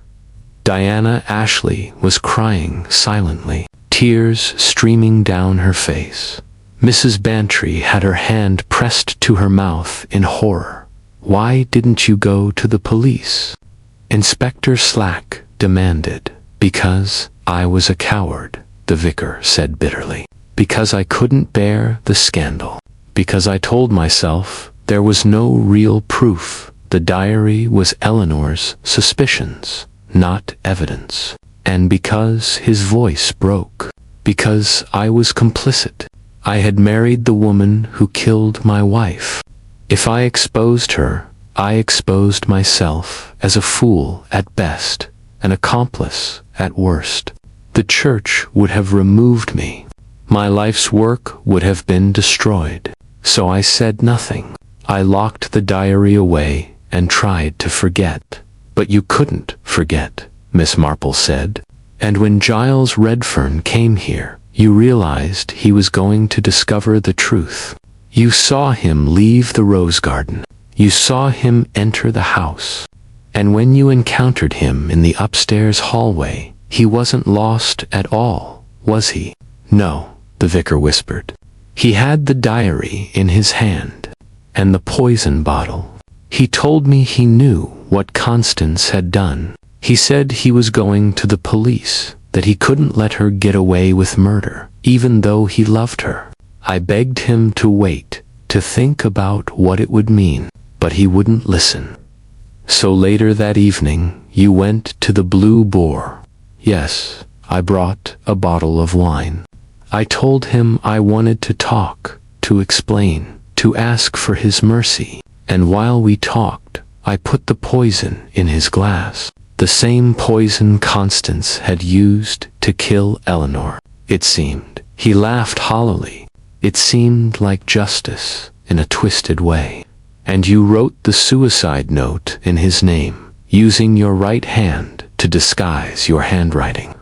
Diana Ashley was crying silently, tears streaming down her face. Mrs. Bantry had her hand pressed to her mouth in horror. Why didn't you go to the police? Inspector Slack demanded. Because I was a coward, the vicar said bitterly. Because I couldn't bear the scandal. Because I told myself there was no real proof. The diary was Eleanor's suspicions, not evidence. And because his voice broke. Because I was complicit. I had married the woman who killed my wife. If I exposed her, I exposed myself as a fool at best, an accomplice at worst. The church would have removed me. My life's work would have been destroyed. So I said nothing. I locked the diary away and tried to forget. But you couldn't forget, Miss Marple said. And when Giles Redfern came here, you realized he was going to discover the truth. You saw him leave the rose garden. You saw him enter the house. And when you encountered him in the upstairs hallway, he wasn't lost at all, was he? No, the vicar whispered. He had the diary in his hand, and the poison bottle. He told me he knew what Constance had done. He said he was going to the police, that he couldn't let her get away with murder, even though he loved her. I begged him to wait, to think about what it would mean, but he wouldn't listen. So later that evening, you went to the Blue Boar. Yes, I brought a bottle of wine. I told him I wanted to talk, to explain, to ask for his mercy. And while we talked, I put the poison in his glass. The same poison Constance had used to kill Eleanor. It seemed He laughed hollowly. It seemed like justice in a twisted way. And you wrote the suicide note in his name, using your right hand to disguise your handwriting.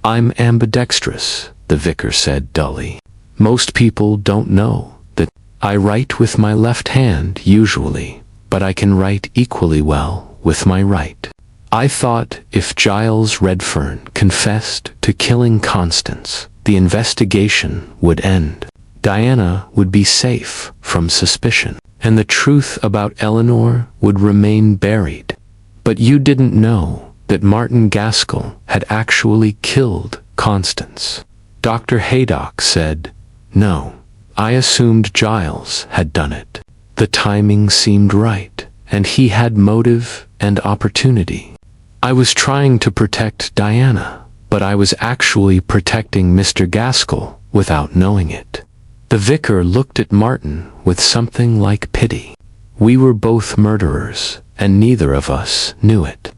I'm ambidextrous, the vicar said dully. Most people don't know that. I write with my left hand usually, but I can write equally well with my right. I thought if Giles Redfern confessed to killing Constance, the investigation would end. Diana would be safe from suspicion, and the truth about Eleanor would remain buried. But you didn't know that Martin Gaskell had actually killed Constance. Dr. Haydock said, "No, I assumed Giles had done it. The timing seemed right, and he had motive and opportunity. I was trying to protect Diana, but I was actually protecting Mr. Gaskell without knowing it." The vicar looked at Martin with something like pity. We were both murderers, and neither of us knew it.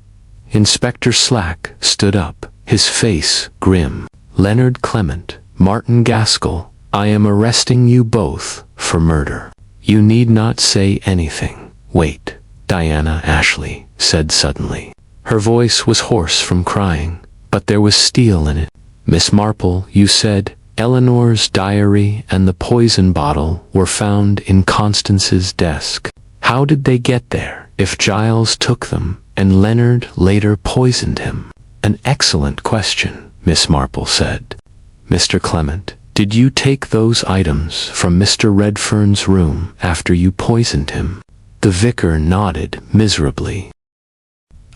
Inspector Slack stood up, his face grim. Leonard Clement, Martin Gaskell, I am arresting you both for murder. You need not say anything. Wait, Diana Ashley said suddenly. Her voice was hoarse from crying, but there was steel in it. Miss Marple, you said, Eleanor's diary and the poison bottle were found in Constance's desk. How did they get there if Giles took them and Leonard later poisoned him? An excellent question, Miss Marple said. Mr. Clement, did you take those items from Mr. Redfern's room after you poisoned him? The vicar nodded miserably.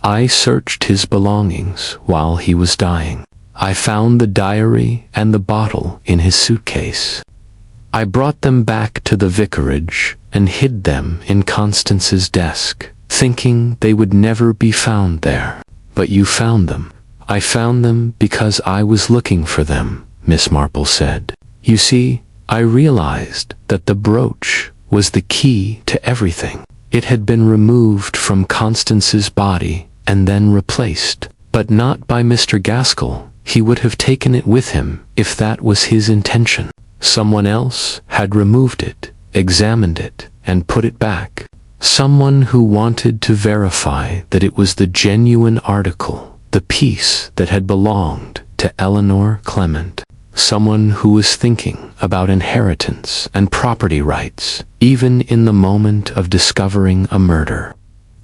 I searched his belongings while he was dying. I found the diary and the bottle in his suitcase. I brought them back to the vicarage and hid them in Constance's desk, thinking they would never be found there. But you found them. I found them because I was looking for them, Miss Marple said. You see, I realized that the brooch was the key to everything. It had been removed from Constance's body and then replaced, but not by Mr. Gaskell. He would have taken it with him if that was his intention. Someone else had removed it, examined it, and put it back. Someone who wanted to verify that it was the genuine article, the piece that had belonged to Eleanor Clement. Someone who was thinking about inheritance and property rights, even in the moment of discovering a murder.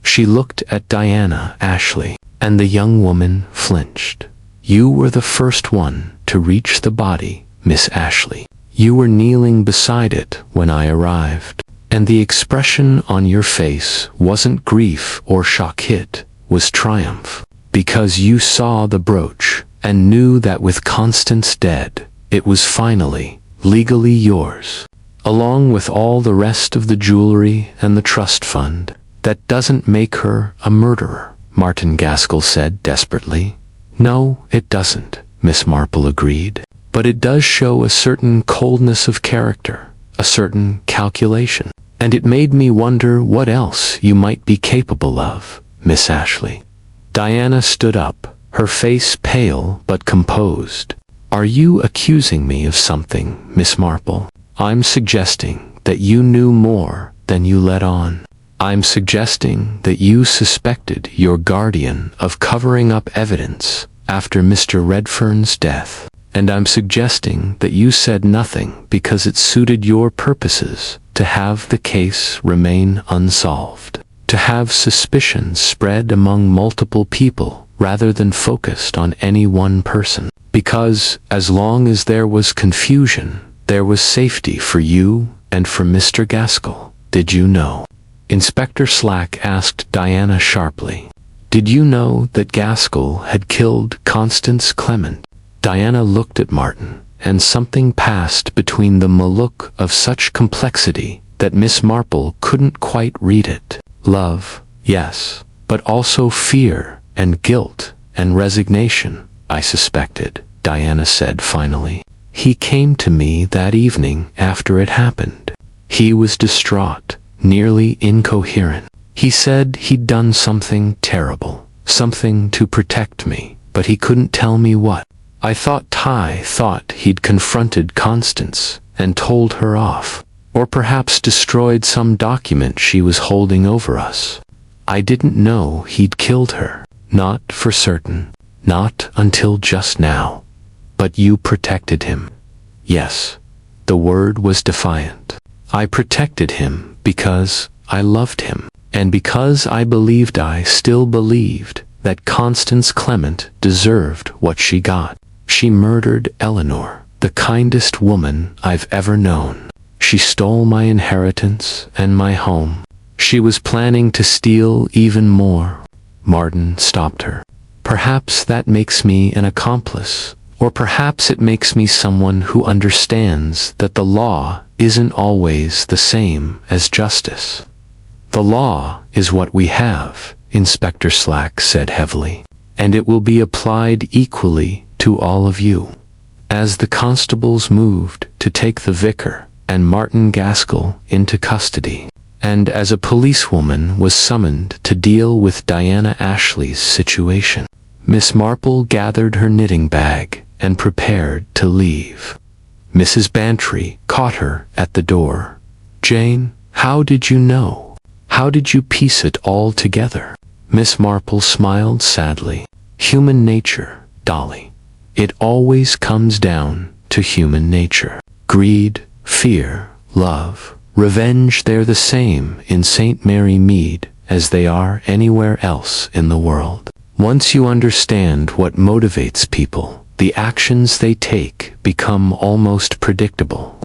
She looked at Diana Ashley, and the young woman flinched. You were the first one to reach the body, Miss Ashley. You were kneeling beside it when I arrived, and the expression on your face wasn't grief or shock, it was triumph, because you saw the brooch and knew that with Constance dead, it was finally, legally yours, along with all the rest of the jewelry and the trust fund. That doesn't make her a murderer, Martin Gaskell said desperately. No, it doesn't, Miss Marple agreed. But it does show a certain coldness of character, a certain calculation. And it made me wonder what else you might be capable of, Miss Ashley. Diana stood up, her face pale but composed. Are you accusing me of something, Miss Marple? I'm suggesting that you knew more than you let on. I'm suggesting that you suspected your guardian of covering up evidence after Mr. Redfern's death. And I'm suggesting that you said nothing because it suited your purposes to have the case remain unsolved, to have suspicion spread among multiple people rather than focused on any one person. Because as long as there was confusion, there was safety for you and for Mr. Gaskell. Did you know? Inspector Slack asked Diana sharply. Did you know that Gaskell had killed Constance Clement? Diana looked at Martin, and something passed between them, a look of such complexity that Miss Marple couldn't quite read it. Love, yes, but also fear and guilt and resignation, I suspected, Diana said finally. He came to me that evening after it happened. He was distraught, nearly incoherent. He said he'd done something terrible, something to protect me, but he couldn't tell me what. I thought Ty thought he'd confronted Constance and told her off, or perhaps destroyed some document she was holding over us. I didn't know he'd killed her. Not for certain. Not until just now. But you protected him. Yes. The word was defiant. I protected him because I loved him, and because I still believed that Constance Clement deserved what she got. She murdered Eleanor, the kindest woman I've ever known. She stole my inheritance and my home. She was planning to steal even more. Martin stopped her. Perhaps that makes me an accomplice, or perhaps it makes me someone who understands that the law isn't always the same as justice. The law is what we have, Inspector Slack said heavily, and it will be applied equally to all of you. As the constables moved to take the vicar and Martin Gaskell into custody, and as a policewoman was summoned to deal with Diana Ashley's situation, Miss Marple gathered her knitting bag and prepared to leave. Mrs. Bantry caught her at the door. "Jane, how did you know? How did you piece it all together?" Miss Marple smiled sadly. "Human nature, Dolly. It always comes down to human nature. Greed, fear, love, revenge, they're the same in St. Mary Mead as they are anywhere else in the world. Once you understand what motivates people, the actions they take become almost predictable.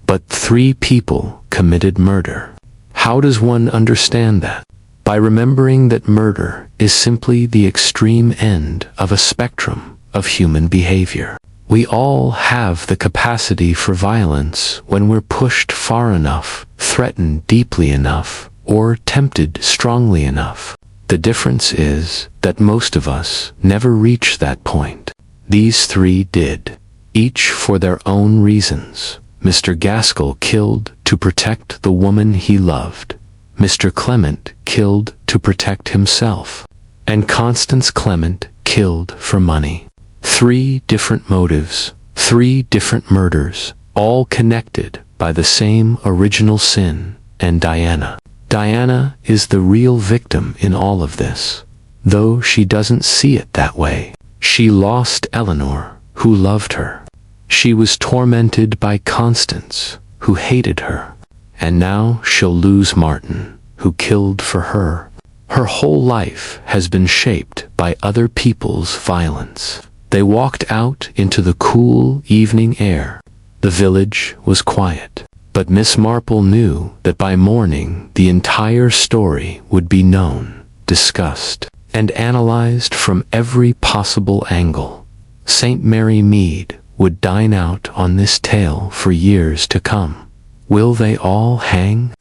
But 3 people committed murder. How does one understand that? By remembering that murder is simply the extreme end of a spectrum of human behavior. We all have the capacity for violence when we're pushed far enough, threatened deeply enough, or tempted strongly enough. The difference is that most of us never reach that point. These 3 did, each for their own reasons. Mr. Gaskell killed to protect the woman he loved. Mr. Clement killed to protect himself. And Constance Clement killed for money. 3 different motives, 3 different murders, all connected by the same original sin, and Diana. Diana is the real victim in all of this, though she doesn't see it that way. She lost Eleanor, who loved her. She was tormented by Constance, who hated her. And now she'll lose Martin, who killed for her. Her whole life has been shaped by other people's violence. They walked out into the cool evening air. The village was quiet. But Miss Marple knew that by morning the entire story would be known, discussed, and analyzed from every possible angle. St. Mary Mead would dine out on this tale for years to come. "Will they all hang?"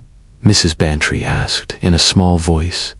Mrs. Bantry asked in a small voice.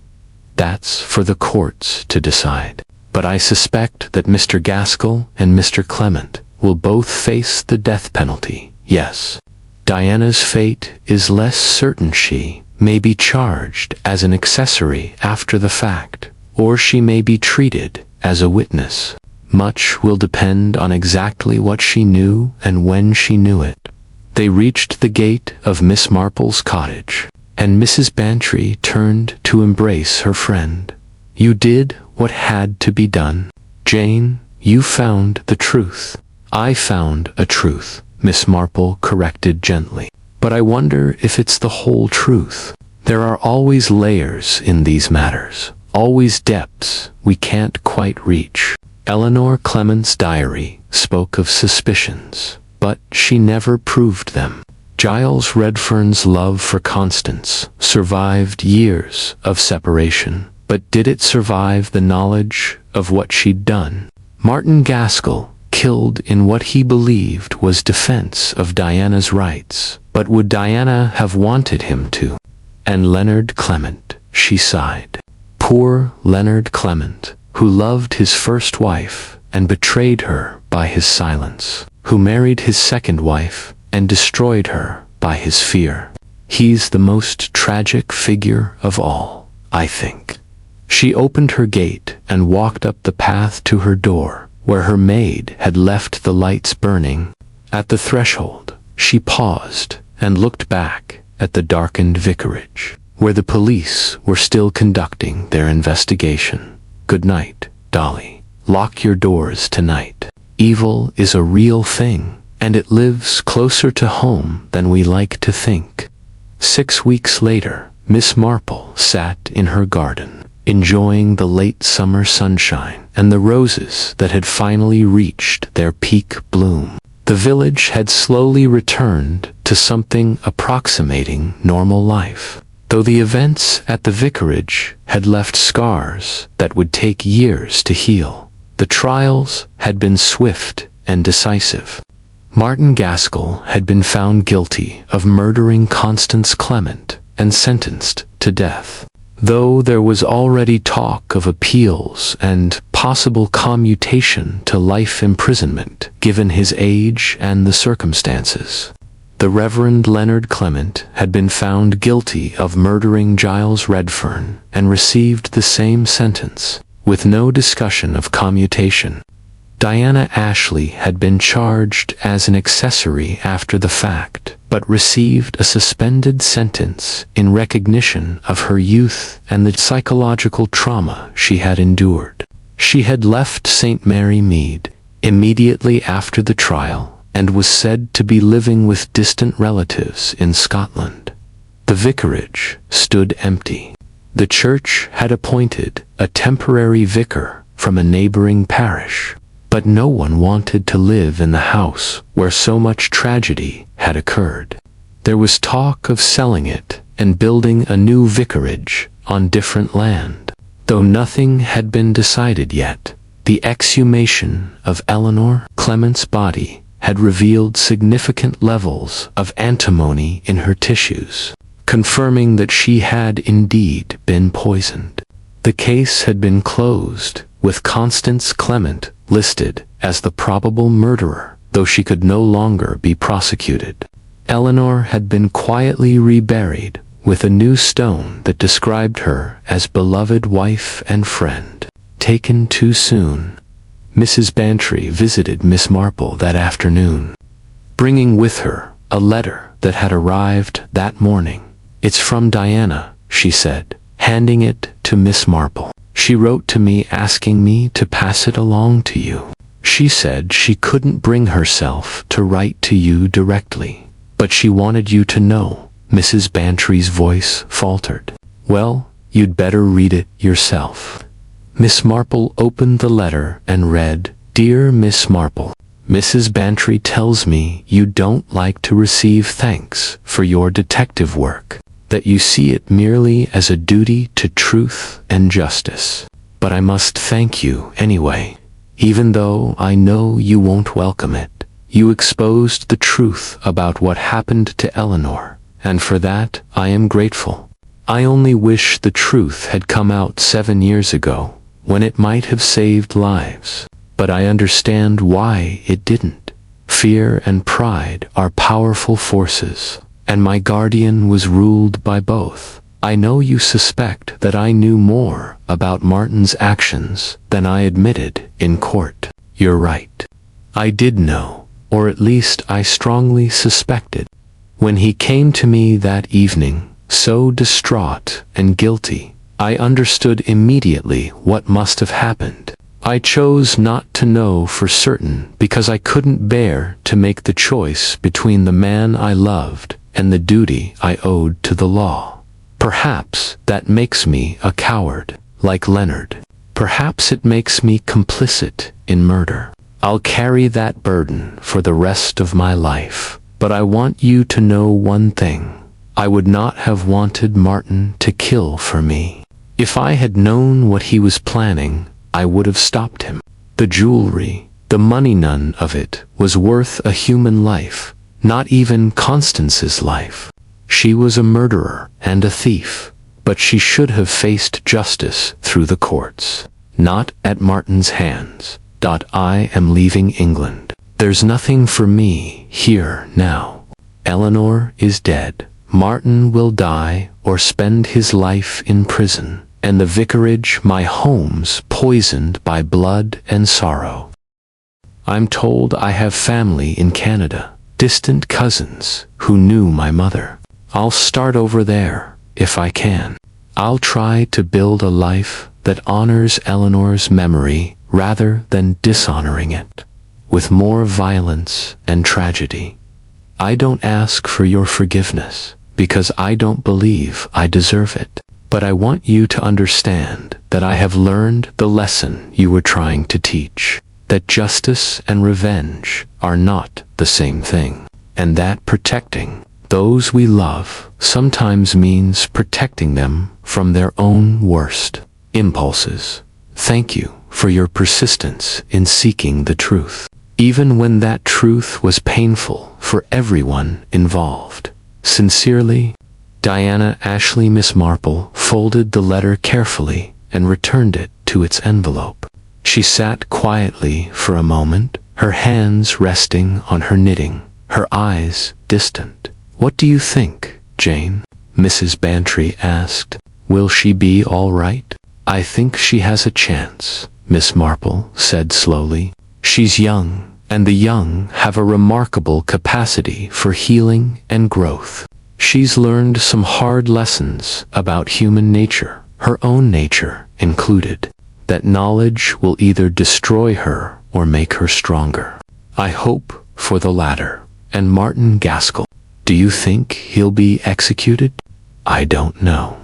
"That's for the courts to decide. But I suspect that Mr. Gaskell and Mr. Clement will both face the death penalty, yes. Diana's fate is less certain. She may be charged as an accessory after the fact, or she may be treated as a witness. Much will depend on exactly what she knew and when she knew it." They reached the gate of Miss Marple's cottage, and Mrs. Bantry turned to embrace her friend. "You did what had to be done. Jane, you found the truth." "I found a truth," Miss Marple corrected gently. "But I wonder if it's the whole truth. There are always layers in these matters, always depths we can't quite reach." Eleanor Clement's diary spoke of suspicions, but she never proved them. Giles Redfern's love for Constance survived years of separation, but did it survive the knowledge of what she'd done? Martin Gaskell killed in what he believed was defense of Diana's rights, but would Diana have wanted him to? And Leonard Clement, she sighed. Poor Leonard Clement, who loved his first wife and betrayed her by his silence, who married his second wife and destroyed her by his fear. He's the most tragic figure of all, I think. She opened her gate and walked up the path to her door, where her maid had left the lights burning. At the threshold, she paused and looked back at the darkened vicarage, where the police were still conducting their investigation. "Good night, Dolly. Lock your doors tonight. Evil is a real thing, and it lives closer to home than we like to think." 6 weeks later, Miss Marple sat in her garden, enjoying the late summer sunshine and the roses that had finally reached their peak bloom. The village had slowly returned to something approximating normal life, though the events at the vicarage had left scars that would take years to heal. The trials had been swift and decisive. Martin Gaskell had been found guilty of murdering Constance Clement and sentenced to death, though there was already talk of appeals and possible commutation to life imprisonment given his age and the circumstances. The Reverend Leonard Clement had been found guilty of murdering Giles Redfern and received the same sentence, with no discussion of commutation. Diana Ashley had been charged as an accessory after the fact, but received a suspended sentence in recognition of her youth and the psychological trauma she had endured. She had left St. Mary Mead immediately after the trial and was said to be living with distant relatives in Scotland. The vicarage stood empty. The church had appointed a temporary vicar from a neighboring parish, but no one wanted to live in the house where so much tragedy had occurred. There was talk of selling it and building a new vicarage on different land. Though nothing had been decided yet, the exhumation of Eleanor Clement's body had revealed significant levels of antimony in her tissues, confirming that she had indeed been poisoned. The case had been closed, with Constance Clement listed as the probable murderer, though she could no longer be prosecuted. Eleanor had been quietly reburied, with a new stone that described her as beloved wife and friend. Taken too soon. Mrs. Bantry visited Miss Marple that afternoon, bringing with her a letter that had arrived that morning. "It's from Diana," she said, handing it to Miss Marple. "She wrote to me asking me to pass it along to you. She said she couldn't bring herself to write to you directly, but she wanted you to know." Mrs. Bantry's voice faltered. "Well, you'd better read it yourself." Miss Marple opened the letter and read, "Dear Miss Marple, Mrs. Bantry tells me you don't like to receive thanks for your detective work, that you see it merely as a duty to truth and justice. But I must thank you anyway. Even though I know you won't welcome it, you exposed the truth about what happened to Eleanor, and for that I am grateful. I only wish the truth had come out 7 years ago, when it might have saved lives. But I understand why it didn't. Fear and pride are powerful forces, and my guardian was ruled by both. I know you suspect that I knew more about Martin's actions than I admitted in court. You're right. I did know, or at least I strongly suspected. When he came to me that evening, so distraught and guilty, I understood immediately what must have happened. I chose not to know for certain because I couldn't bear to make the choice between the man I loved and the duty I owed to the law. Perhaps that makes me a coward, like Leonard. Perhaps it makes me complicit in murder. I'll carry that burden for the rest of my life. But I want you to know one thing. I would not have wanted Martin to kill for me. If I had known what he was planning, I would have stopped him. The jewelry, the money, none of it was worth a human life, not even Constance's life. She was a murderer and a thief, but she should have faced justice through the courts, not at Martin's hands. I am leaving England. There's nothing for me here now. Eleanor is dead. Martin will die or spend his life in prison, and the vicarage, my home's, poisoned by blood and sorrow. I'm told I have family in Canada, distant cousins who knew my mother. I'll start over there, if I can. I'll try to build a life that honors Eleanor's memory rather than dishonoring it, with more violence and tragedy. I don't ask for your forgiveness, because I don't believe I deserve it. But I want you to understand that I have learned the lesson you were trying to teach, that justice and revenge are not the same thing, and that protecting those we love sometimes means protecting them from their own worst impulses. Thank you for your persistence in seeking the truth, even when that truth was painful for everyone involved. Sincerely, Diana Ashley. Miss Marple folded the letter carefully and returned it to its envelope. She sat quietly for a moment, her hands resting on her knitting, her eyes distant. "What do you think, Jane?" Mrs. Bantry asked. "Will she be all right?" "I think she has a chance," Miss Marple said slowly. "She's young, and the young have a remarkable capacity for healing and growth. She's learned some hard lessons about human nature, her own nature included. That knowledge will either destroy her or make her stronger. I hope for the latter." "And Martin Gaskell, do you think he'll be executed?" "I don't know.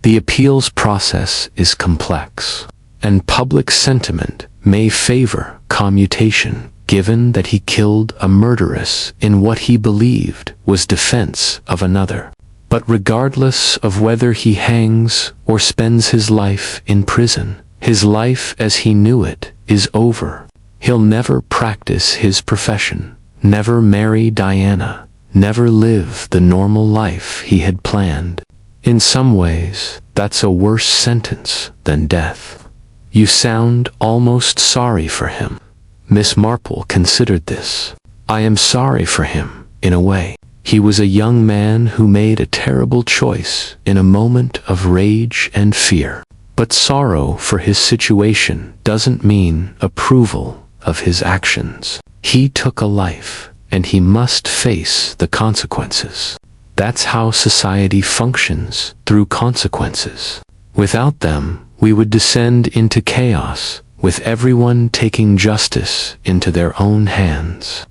The appeals process is complex, and public sentiment may favor commutation, given that he killed a murderess in what he believed was defense of another. But regardless of whether he hangs or spends his life in prison, his life as he knew it is over. He'll never practice his profession, never marry Diana, never live the normal life he had planned. In some ways, that's a worse sentence than death." "You sound almost sorry for him." Miss Marple considered this. "I am sorry for him, in a way. He was a young man who made a terrible choice in a moment of rage and fear. But sorrow for his situation doesn't mean approval of his actions. He took a life, and he must face the consequences. That's how society functions, through consequences. Without them, we would descend into chaos, with everyone taking justice into their own hands."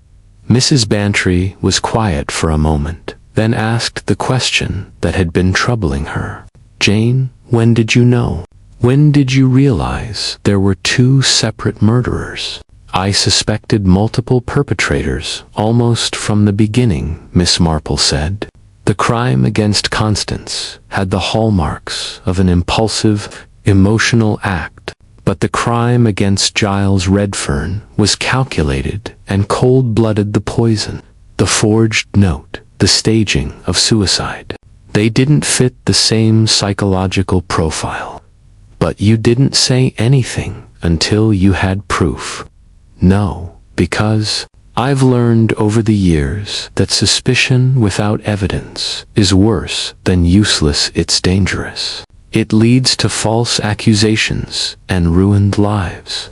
Mrs. Bantry was quiet for a moment, then asked the question that had been troubling her. "Jane, when did you know? When did you realize there were two separate murderers?" "I suspected multiple perpetrators almost from the beginning," Miss Marple said. "The crime against Constance had the hallmarks of an impulsive, emotional act, but the crime against Giles Redfern was calculated and cold-blooded. The poison, the forged note, the staging of suicide. They didn't fit the same psychological profile. But you didn't say anything until you had proof." "No, because I've learned over the years that suspicion without evidence is worse than useless. It's dangerous. It leads to false accusations and ruined lives.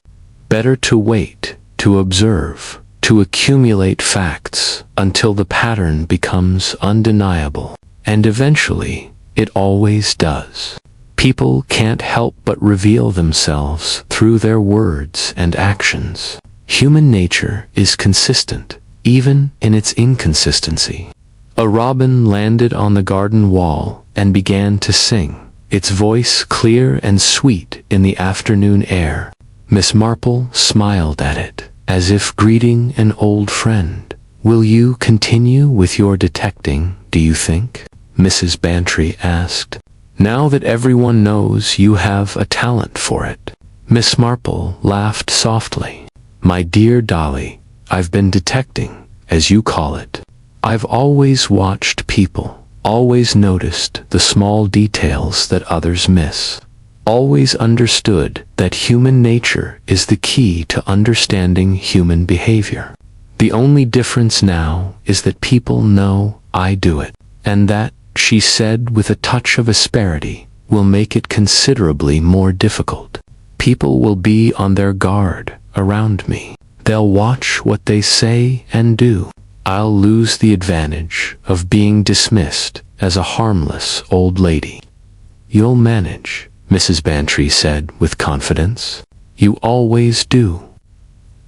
Better to wait, to observe, to accumulate facts until the pattern becomes undeniable. And eventually, it always does. People can't help but reveal themselves through their words and actions. Human nature is consistent, even in its inconsistency." A robin landed on the garden wall and began to sing, its voice clear and sweet in the afternoon air. Miss Marple smiled at it, as if greeting an old friend. "Will you continue with your detecting, do you think?" Mrs. Bantry asked. "Now that everyone knows you have a talent for it." Miss Marple laughed softly. "My dear Dolly, I've been detecting, as you call it. I've always watched people, always noticed the small details that others miss, always understood that human nature is the key to understanding human behavior. The only difference now is that people know I do it, and that," she said with a touch of asperity, "will make it considerably more difficult. People will be on their guard around me. They'll watch what they say and do. I'll lose the advantage of being dismissed as a harmless old lady." "You'll manage," Mrs. Bantry said with confidence. "You always do."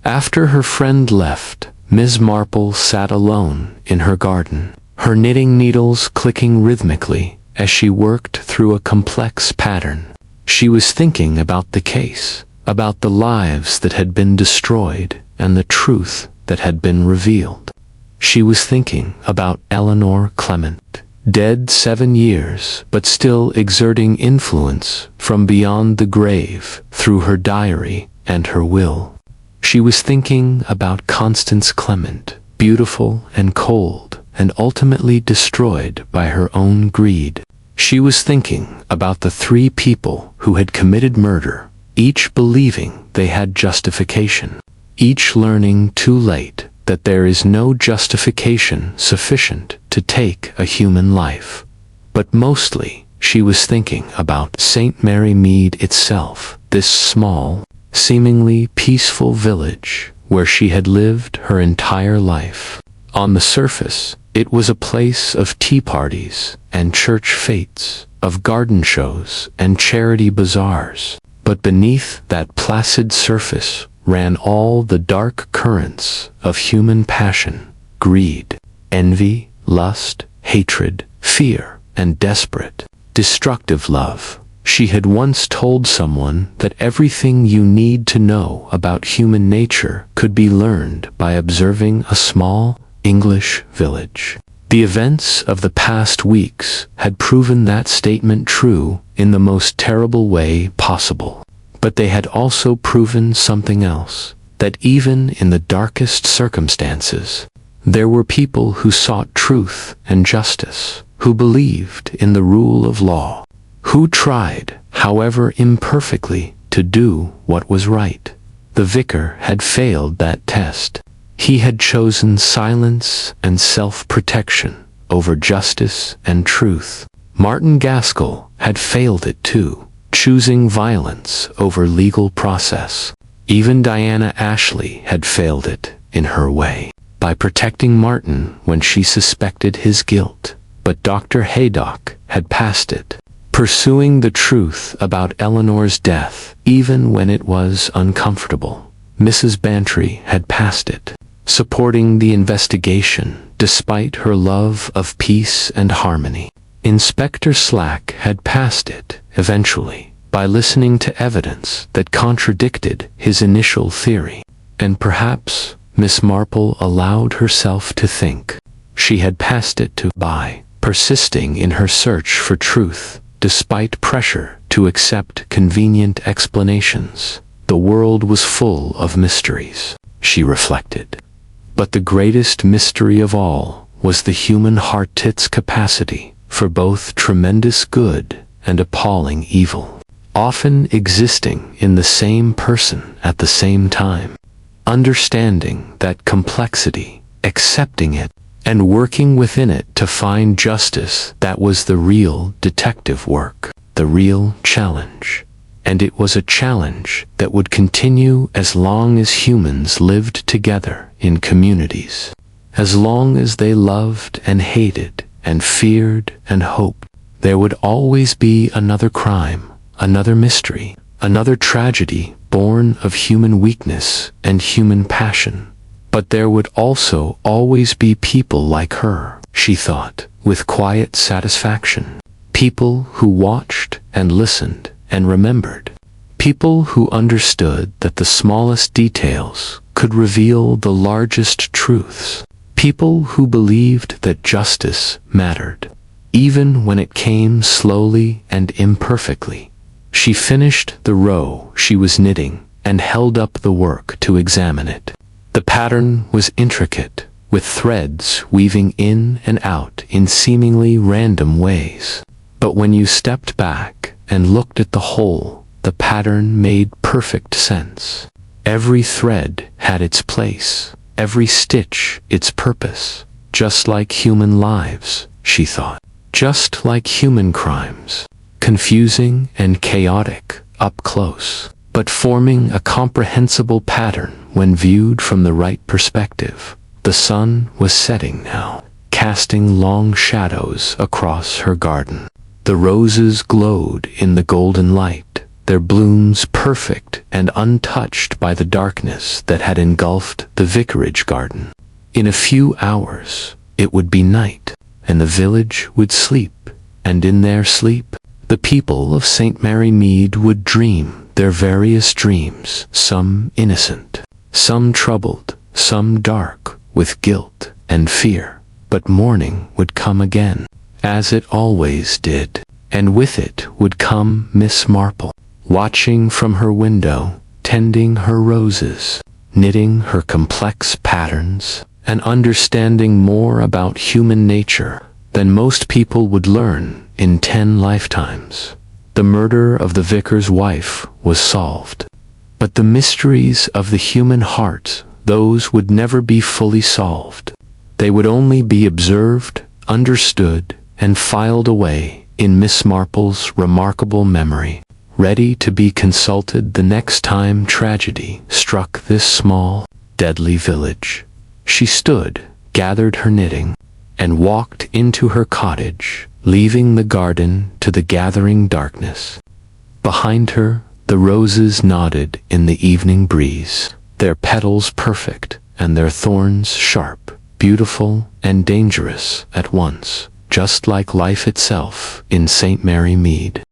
After her friend left, Ms. Marple sat alone in her garden, her knitting needles clicking rhythmically as she worked through a complex pattern. She was thinking about the case, about the lives that had been destroyed and the truth that had been revealed. She was thinking about Eleanor Clement, dead 7 years, but still exerting influence from beyond the grave through her diary and her will. She was thinking about Constance Clement, beautiful and cold, and ultimately destroyed by her own greed. She was thinking about the 3 people who had committed murder, each believing they had justification, each learning too late that there is no justification sufficient to take a human life. But mostly, she was thinking about St. Mary Mead itself, this small, seemingly peaceful village where she had lived her entire life. On the surface, it was a place of tea parties and church fetes, of garden shows and charity bazaars. But beneath that placid surface ran all the dark currents of human passion, greed, envy, lust, hatred, fear, and desperate, destructive love. She had once told someone that everything you need to know about human nature could be learned by observing a small English village. The events of the past weeks had proven that statement true in the most terrible way possible. But they had also proven something else, that even in the darkest circumstances, there were people who sought truth and justice, who believed in the rule of law, who tried, however imperfectly, to do what was right. The vicar had failed that test. He had chosen silence and self-protection over justice and truth. Martin Gaskell had failed it too, choosing violence over legal process. Even Diana Ashley had failed it, in her way, by protecting Martin when she suspected his guilt. But Dr. Haydock had passed it, pursuing the truth about Eleanor's death, even when it was uncomfortable. Mrs. Bantry had passed it, supporting the investigation despite her love of peace and harmony. Inspector Slack had passed it, eventually, by listening to evidence that contradicted his initial theory. And perhaps Miss Marple allowed herself to think she had passed it too by persisting in her search for truth, despite pressure to accept convenient explanations. The world was full of mysteries, she reflected. But the greatest mystery of all was the human heart's capacity for both tremendous good and appalling evil, often existing in the same person at the same time. Understanding that complexity, accepting it, and working within it to find justice, that was the real detective work, the real challenge. And it was a challenge that would continue as long as humans lived together in communities, as long as they loved and hated and feared and hoped. There would always be another crime, another mystery, another tragedy born of human weakness and human passion. But there would also always be people like her, she thought, with quiet satisfaction. People who watched and listened and remembered. People who understood that the smallest details could reveal the largest truths. People who believed that justice mattered, even when it came slowly and imperfectly. She finished the row she was knitting and held up the work to examine it. The pattern was intricate, with threads weaving in and out in seemingly random ways. But when you stepped back and looked at the whole, the pattern made perfect sense. Every thread had its place, every stitch its purpose, just like human lives, she thought, just like human crimes, confusing and chaotic up close. but forming a comprehensible pattern when viewed from the right perspective. The sun was setting now, casting long shadows across her garden. The roses glowed in the golden light, their blooms perfect and untouched by the darkness that had engulfed the vicarage garden. In a few hours, it would be night, and the village would sleep, and in their sleep, the people of St. Mary Mead would dream their various dreams, some innocent, some troubled, some dark with guilt and fear. But morning would come again, as it always did, and with it would come Miss Marple, watching from her window, tending her roses, knitting her complex patterns, and understanding more about human nature than most people would learn in 10 lifetimes. The murder of the vicar's wife was solved, but the mysteries of the human heart, those would never be fully solved. They would only be observed, understood, and filed away in Miss Marple's remarkable memory, ready to be consulted the next time tragedy struck this small, deadly village. She stood, gathered her knitting, and walked into her cottage, leaving the garden to the gathering darkness. Behind her, the roses nodded in the evening breeze, their petals perfect and their thorns sharp, beautiful and dangerous at once, just like life itself in St. Mary Mead.